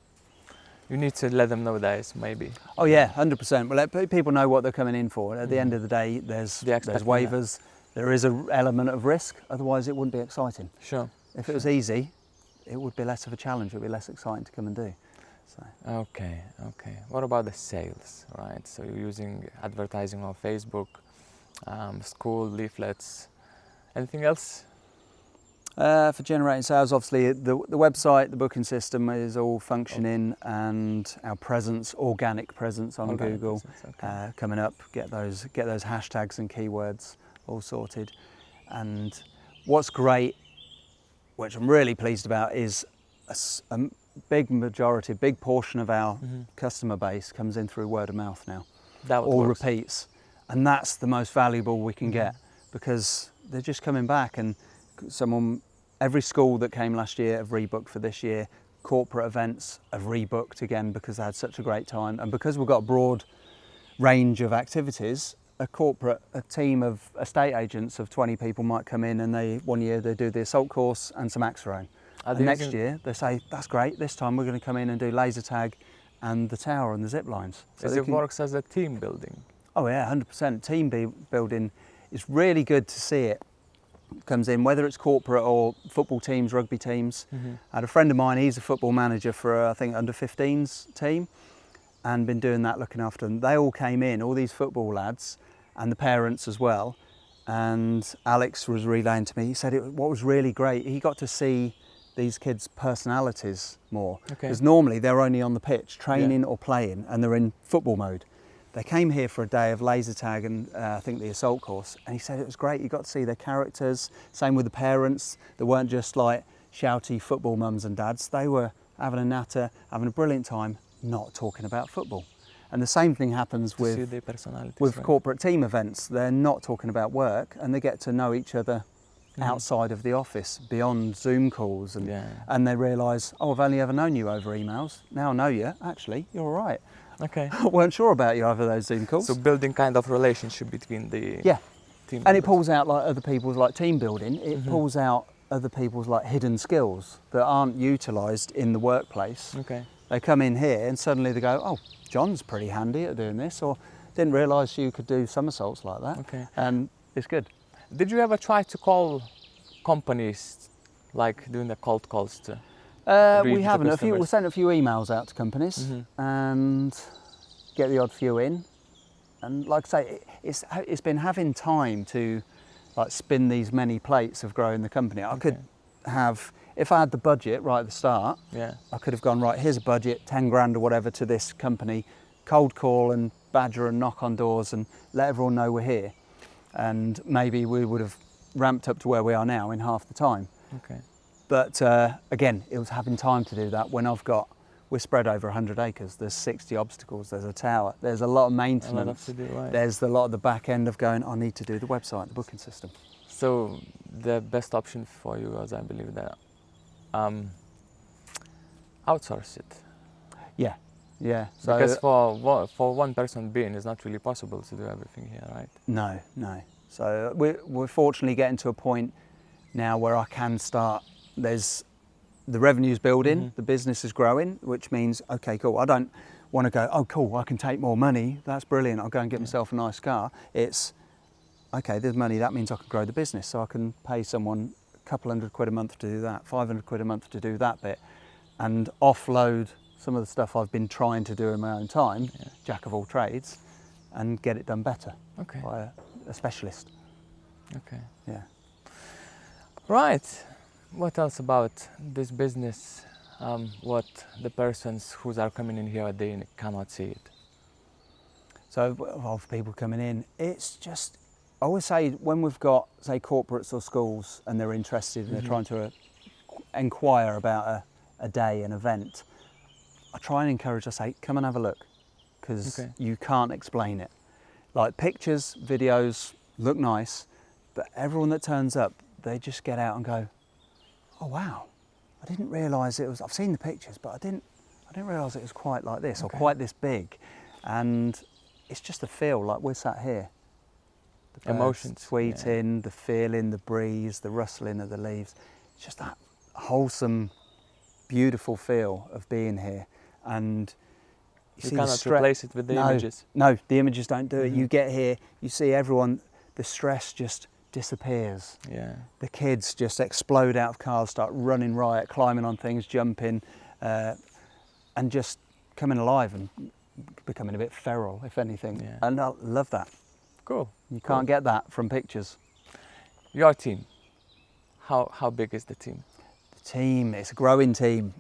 You need to let them know that, maybe. Oh yeah, 100%. We'll let people know what they're coming in for. At the end of the day, there's waivers. There is an element of risk, otherwise it wouldn't be exciting. Sure. If it was easy, it would be less of a challenge, it would be less exciting to come and do. So. Okay. What about the sales, right? So you're using advertising on Facebook, school leaflets, anything else? For generating sales, obviously the website, the booking system is all functioning, and our presence, organic presence on Google, coming up. Get those hashtags and keywords all sorted. And what's great, which I'm really pleased about, is a big majority, big portion of our customer base comes in through word of mouth now, or repeats, and that's the most valuable we can get, because they're just coming back. And every school that came last year have rebooked for this year. Corporate events have rebooked again because they had such a great time, and because we've got a broad range of activities. A team of estate agents of 20 people might come in, and one year they do the assault course and some axe throwing. And next year they say, that's great, this time we're going to come in and do laser tag and the tower and the zip lines. So it works as a team building. Oh yeah, 100%. Team building is really good to see it. Comes in, whether it's corporate or football teams, rugby teams. I had a friend of mine, he's a football manager for I think under 15s team, and been doing that, looking after them. They all came in, all these football lads, and the parents as well. And Alex was relaying to me, he said what was really great, he got to see these kids' personalities more. Because normally they're only on the pitch, training or playing, and they're in football mode. They came here for a day of laser tag and I think the assault course, and he said it was great. You got to see their characters. Same with the parents. They weren't just like shouty football mums and dads. They were having a natter, having a brilliant time, not talking about football. And the same thing happens with corporate team events. They're not talking about work, and they get to know each other outside of the office, beyond Zoom calls, and they realise, oh, I've only ever known you over emails. Now I know you. Actually, you're all right. Okay. I weren't sure about you over those Zoom calls. So building kind of relationship between the team members. And it pulls out like other people's like team building. It pulls out other people's like hidden skills that aren't utilised in the workplace. Okay. They come in here and suddenly they go, oh, John's pretty handy at doing this, or didn't realise you could do somersaults like that. Okay. And it's good. Did you ever try to call companies, like doing the cold calls to? We haven't. We sent a few emails out to companies and get the odd few in. And like I say, it's been having time to like spin these many plates of growing the company. I could have, if I had the budget right at the start, I could have gone, right, here's a budget, 10 grand or whatever to this company, cold call and badger and knock on doors and let everyone know we're here. And maybe we would have ramped up to where we are now in half the time. Okay. But again, it was having time to do that when we're spread over 100 acres, there's 60 obstacles, there's a tower, there's a lot of maintenance, there's a lot of the back end of going, I need to do the website, the booking system. So the best option for you was, I believe, that outsource it. Yeah. So, because for one person being, it's not really possible to do everything here, right? No. So we're fortunately getting to a point now where I can start. There's the revenue's building, the business is growing, which means, okay, cool. I don't want to go, oh, cool, I can take more money. That's brilliant. I'll go and get myself a nice car. It's, okay, there's money. That means I can grow the business. So I can pay someone a couple £100 a month to do that, £500 a month to do that bit, and offload some of the stuff I've been trying to do in my own time, jack of all trades, and get it done better by a specialist. Okay. Yeah. Right. What else about this business? What the persons who are coming in here, they cannot see it? So of people coming in, it's just, I always say when we've got, say, corporates or schools and they're interested and they're trying to inquire about a day, an event, I try and encourage, I say, come and have a look, because you can't explain it. Like pictures, videos look nice, but everyone that turns up, they just get out and go, oh wow, I didn't realise it was, I've seen the pictures, but I didn't realise it was quite like this or quite this big. And it's just a feel, like we're sat here. The Emotions. tweeting, the feeling, the breeze, the rustling of the leaves. It's just that wholesome, beautiful feel of being here. And you cannot replace it with the images. No, the images don't do it. You get here, you see everyone, the stress just disappears. Yeah. The kids just explode out of cars, start running riot, climbing on things, jumping, and just coming alive and becoming a bit feral, if anything. Yeah. And I love that. Cool. You can't get that from pictures. Your team, how big is the team? The team, it's a growing team.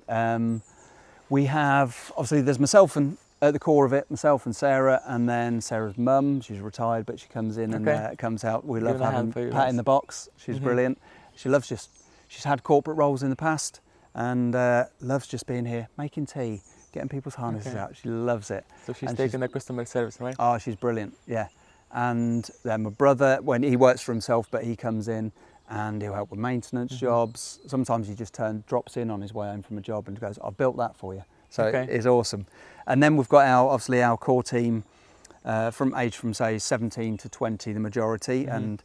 We have, obviously there's myself and at the core of it, myself and Sarah, and then Sarah's mum, she's retired, but she comes in and comes out. We love having Pat in the box. She's brilliant. She loves she's had corporate roles in the past and loves just being here, making tea, getting people's harnesses out. She loves it. So she's taking the customer service, right? Oh, she's brilliant, yeah. And then my brother, when he works for himself, but he comes in and he'll help with maintenance jobs. Sometimes he just drops in on his way home from a job and goes, I've built that for you. So it's awesome. And then we've got obviously our core team from say 17 to 20, the majority, and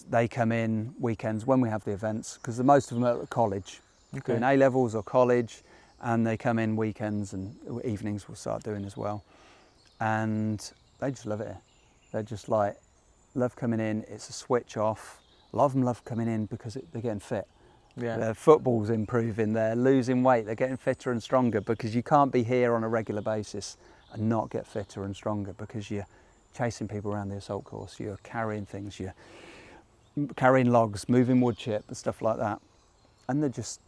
they come in weekends when we have the events, because the most of them are at college, doing A-levels or college, and they come in weekends and evenings we'll start doing as well. And they just love it here. They're just like, love coming in, it's a switch off. A lot of them love coming in because they're getting fit. Yeah. Their football's improving, they're losing weight, they're getting fitter and stronger, because you can't be here on a regular basis and not get fitter and stronger, because you're chasing people around the assault course, you're carrying things, you're carrying logs, moving wood chip and stuff like that. And they're just,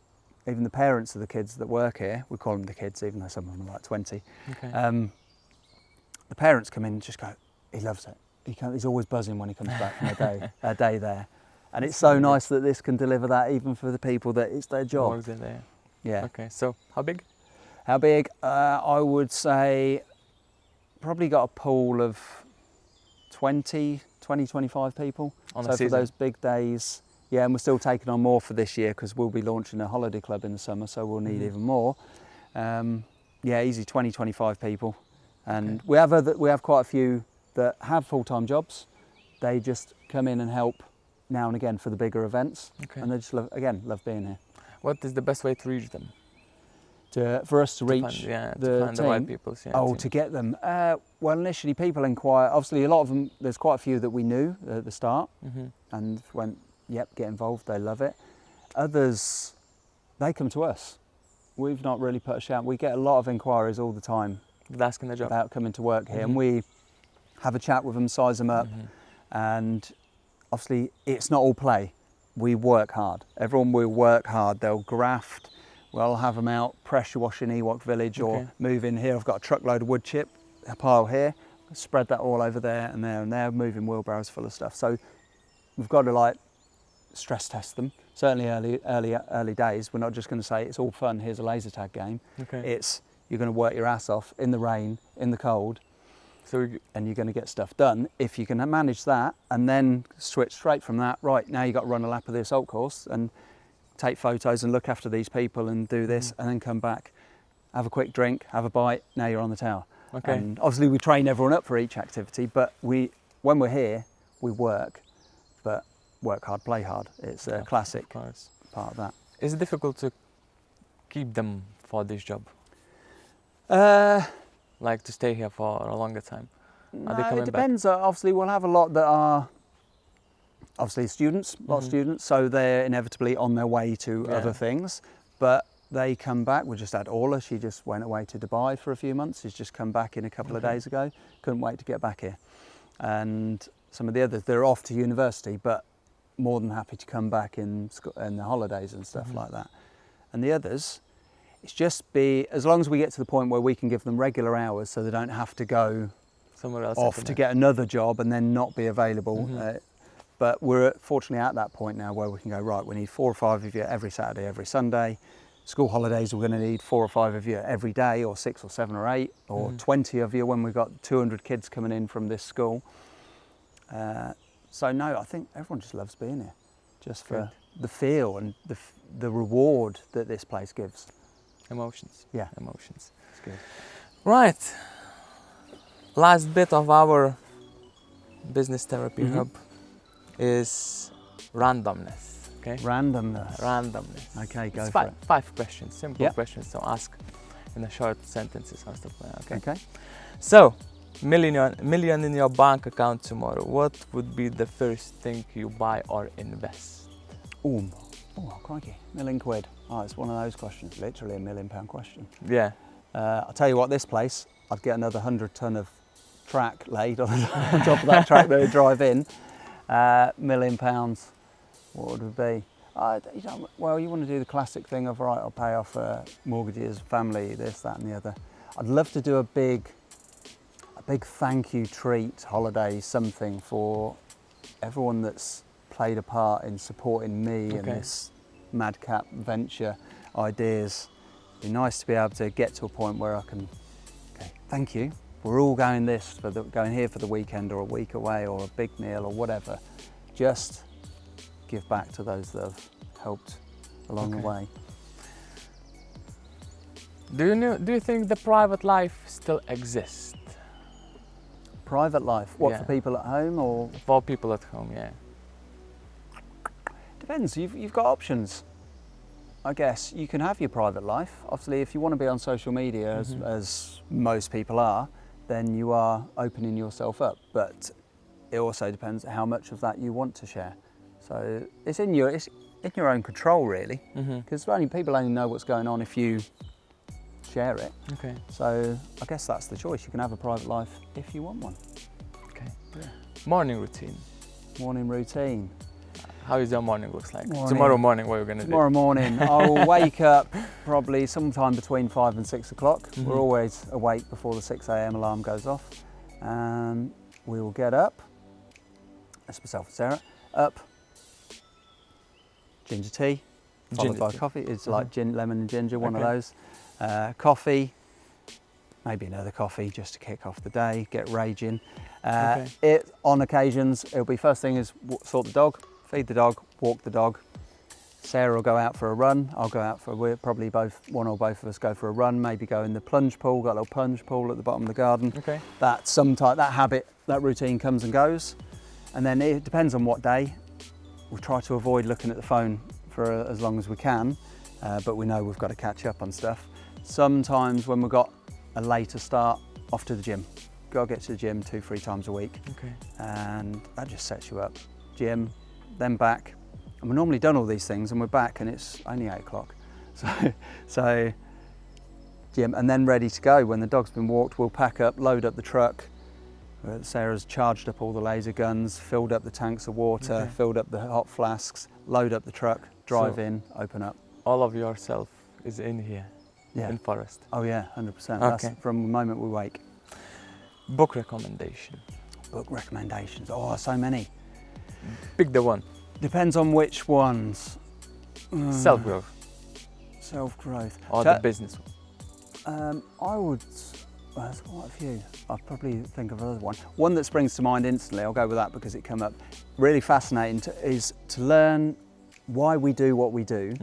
even the parents of the kids that work here, we call them the kids even though some of them are like 20, the parents come in and just go, he loves it. He's always buzzing when he comes back from a day there. And it's so nice that this can deliver that even for the people that it's their job. Yeah. Okay, so how big? How big? I would say probably got a pool of 25 people. On so a for season. those big days, yeah, and we're still taking on more for this year because we'll be launching a holiday club in the summer, so we'll need even more. Yeah, easy 25 people. And we have quite a few that have full-time jobs. They just come in and help now and again for the bigger events, and they just love being here. What is the best way to reach them? For us to reach the right people. To get them. Well, initially people inquire. Obviously, a lot of them. There's quite a few that we knew at the start, and went, "Yep, get involved." They love it. Others, they come to us. We've not really put a shout. We get a lot of inquiries all the time asking a job about coming to work here, and we have a chat with them, size them up, and obviously it's not all play. We work hard. Everyone will work hard. They'll graft. We'll have them out pressure washing Ewok Village or moving here. I've got a truckload of wood chip, a pile here, spread that all over there and there, moving wheelbarrows full of stuff. So we've got to stress test them. Certainly early days. We're not just going to say it's all fun, here's a laser tag game. It's you're going to work your ass off in the rain, in the cold, and you're going to get stuff done. If you can manage that and then switch straight from that, right, now you've got to run a lap of the assault course and take photos and look after these people and do this, and then come back, have a quick drink, have a bite, now you're on the tower. And obviously we train everyone up for each activity, but when we're here, we work, but work hard, play hard. It's a classic part of that. Is it difficult to keep them for this job? Like to stay here for a longer time? Are they No, coming it depends. Obviously, we'll have a lot that are obviously students, a lot of students, so they're inevitably on their way to other things. But they come back. We just had Orla. She just went away to Dubai for a few months. She's just come back in a couple of days ago. Couldn't wait to get back here. And some of the others, they're off to university, but more than happy to come back in the holidays and stuff like that. And the others, it's just as long as we get to the point where we can give them regular hours so they don't have to go somewhere else off to get another job and then not be available. But we're fortunately at that point now where we can go, right, we need 4 or 5 of you every Saturday, every Sunday. School holidays, we're going to need 4 or 5 of you every day, or 6 or 7 or 8, or 20 of you when we've got 200 kids coming in from this school. So no, I think everyone just loves being here, just for the feel and the reward that this place gives. Emotions. Yeah. Emotions. It's good. Right. Last bit of our business therapy hub is randomness. Okay. Randomness. Randomness. Okay, go it's for it. 5 questions, simple questions to ask in a short sentences and stuff like that. Okay. So, million in your bank account tomorrow. What would be the first thing you buy or invest? Oh, crikey, £1,000,000. Oh, it's one of those questions, literally £1 million question. Yeah. I'll tell you what, this place, I'd get another 100 tonne of track laid on top of that track that we drive in. £1 million, what would it be? Well, you want to do the classic thing of, right, I'll pay off mortgages, family, this, that and the other. I'd love to do a big thank you treat, holiday, something for everyone that's played a part in supporting me and this madcap venture ideas. It'd be nice to be able to get to a point where I can, thank you. We're all going going here for the weekend or a week away or a big meal or whatever. Just give back to those that have helped along the way. Do you think the private life still exists? Private life? What, for people at home or? For people at home, yeah. Depends, you've got options. I guess you can have your private life. Obviously, if you want to be on social media, as most people are, then you are opening yourself up. But it also depends how much of that you want to share. So it's in your own control, really, because people only know what's going on if you share it. Okay. So I guess that's the choice. You can have a private life if you want one. Okay. Yeah. Morning routine. Morning routine. How is your morning looks like? Tomorrow morning, what are you going to do? Tomorrow morning, I'll wake up probably sometime between 5 and 6 o'clock. We're always awake before the 6 a.m. alarm goes off. We will get up, that's myself and Sarah, up, ginger tea, followed by coffee. It's like lemon and ginger, one of those. Coffee, maybe another coffee just to kick off the day, get raging. On occasions, it'll be first thing is sort the dog, feed the dog, walk the dog. Sarah will go out for a run. I'll go out we'll probably one or both of us go for a run, maybe go in the plunge pool, got a little plunge pool at the bottom of the garden. Okay. That routine comes and goes. And then it depends on what day. We try to avoid looking at the phone for as long as we can, but we know we've got to catch up on stuff. Sometimes when we've got a later start, off to the gym. Got to get to the gym 2-3 times a week. Okay. And that just sets you up. Gym, then back. And we're normally done all these things and we're back and it's only 8 o'clock. So gym, and then ready to go. When the dog's been walked, we'll pack up, load up the truck. Sarah's charged up all the laser guns, filled up the tanks of water, filled up the hot flasks, load up the truck, drive in, open up. All of yourself is in here, in forest? Oh yeah, 100%. That's from the moment we wake. Book recommendation. Book recommendations, oh, so many. Pick the one. Depends on which ones. Self-growth. Self-growth. Or the business one. There's quite a few. I'll probably think of another one. One that springs to mind instantly, I'll go with that because it came up. Really fascinating is to learn why we do what we do,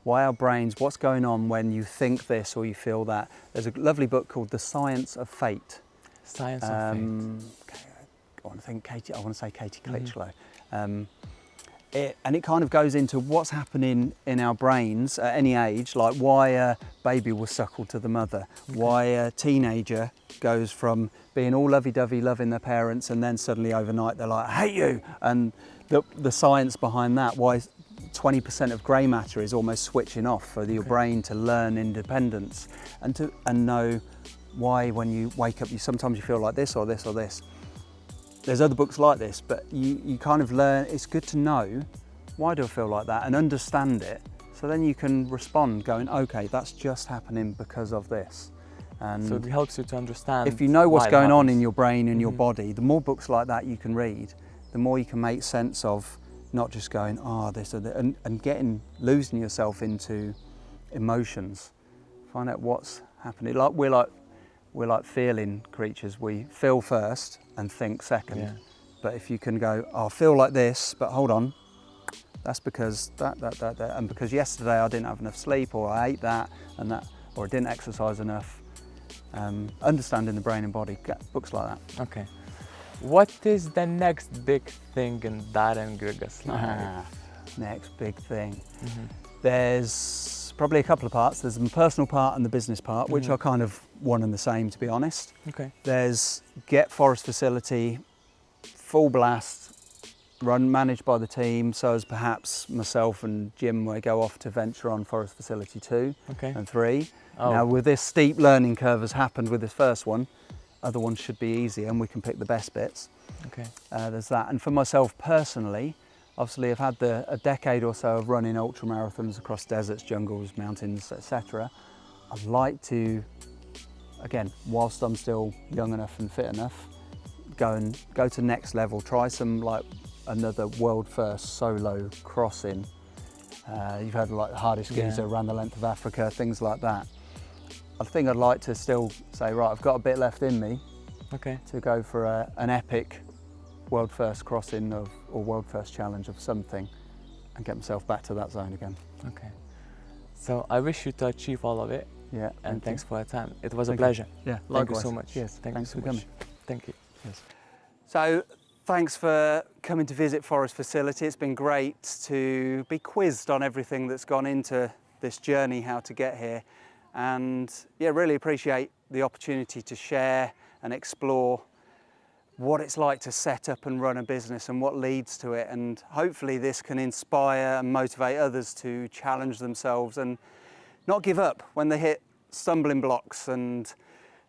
why our brains, what's going on when you think this or you feel that. There's a lovely book called The Science of Fate. Science of Fate. I want to say Katie Klitschko. It kind of goes into what's happening in our brains at any age, like why a baby was suckled to the mother, why a teenager goes from being all lovey-dovey, loving their parents, and then suddenly overnight they're like, I hate you, and the science behind that, why 20% of grey matter is almost switching off for your brain to learn independence, and know why when you wake up, sometimes you feel like this or this or this. There's other books like this, but you kind of learn, it's good to know, why do I feel like that, and understand it, so then you can respond going, okay, that's just happening because of this. And so it helps you to understand. If you know what's going on in your brain and your body, the more books like that you can read, the more you can make sense of not just going, this or that, and losing yourself into emotions. Find out what's happening. We're like feeling creatures. We feel first and think second. Yeah. But if you can go, I feel like this, but hold on, that's because that, and because yesterday I didn't have enough sleep, or I ate that, and that, or I didn't exercise enough. Understanding the brain and body, books like that. Okay. What is the next big thing in Darren Griga's life? Next big thing. There's probably a couple of parts. There's the personal part and the business part, which are kind of one and the same, to be honest. Okay. There's get forest facility, full blast, managed by the team, so as perhaps myself and Jim may go off to venture on forest facility 2 and 3. Now with this steep learning curve has happened with this first one, other ones should be easier and we can pick the best bits. Okay. There's that. And for myself personally, obviously I've had a decade or so of running ultramarathons across deserts, jungles, mountains, etc. I'd like to, again, whilst I'm still young enough and fit enough, go to next level, try some like another world first solo crossing. You've heard of like the hardest geezer around the length of Africa, things like that. I think I'd like to still say, right, I've got a bit left in me to go for an epic world first crossing or world first challenge of something and get myself back to that zone again. Okay. So I wish you to achieve all of it. Yeah. And thanks for your time. It was a pleasure. Yeah. Thank you so much. Yes. Thanks for coming. Thank you. Yes. So thanks for coming to visit Forest Facility. It's been great to be quizzed on everything that's gone into this journey, how to get here. And yeah, really appreciate the opportunity to share and explore what it's like to set up and run a business and what leads to it. And hopefully this can inspire and motivate others to challenge themselves and not give up when they hit stumbling blocks and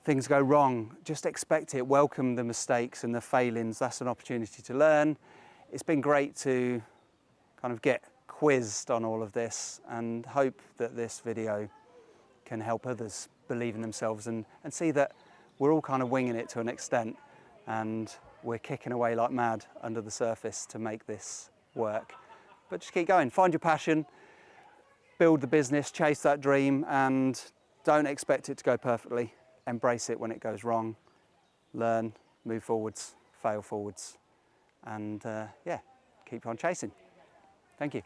things go wrong. Just expect it, welcome the mistakes and the failings. That's an opportunity to learn. It's been great to kind of get quizzed on all of this, and hope that this video can help others believe in themselves and see that we're all kind of winging it to an extent, and we're kicking away like mad under the surface to make this work. But just keep going, find your passion, build the business, chase that dream, and don't expect it to go perfectly. Embrace it when it goes wrong, learn, move forwards, fail forwards, and yeah, keep on chasing. Thank you.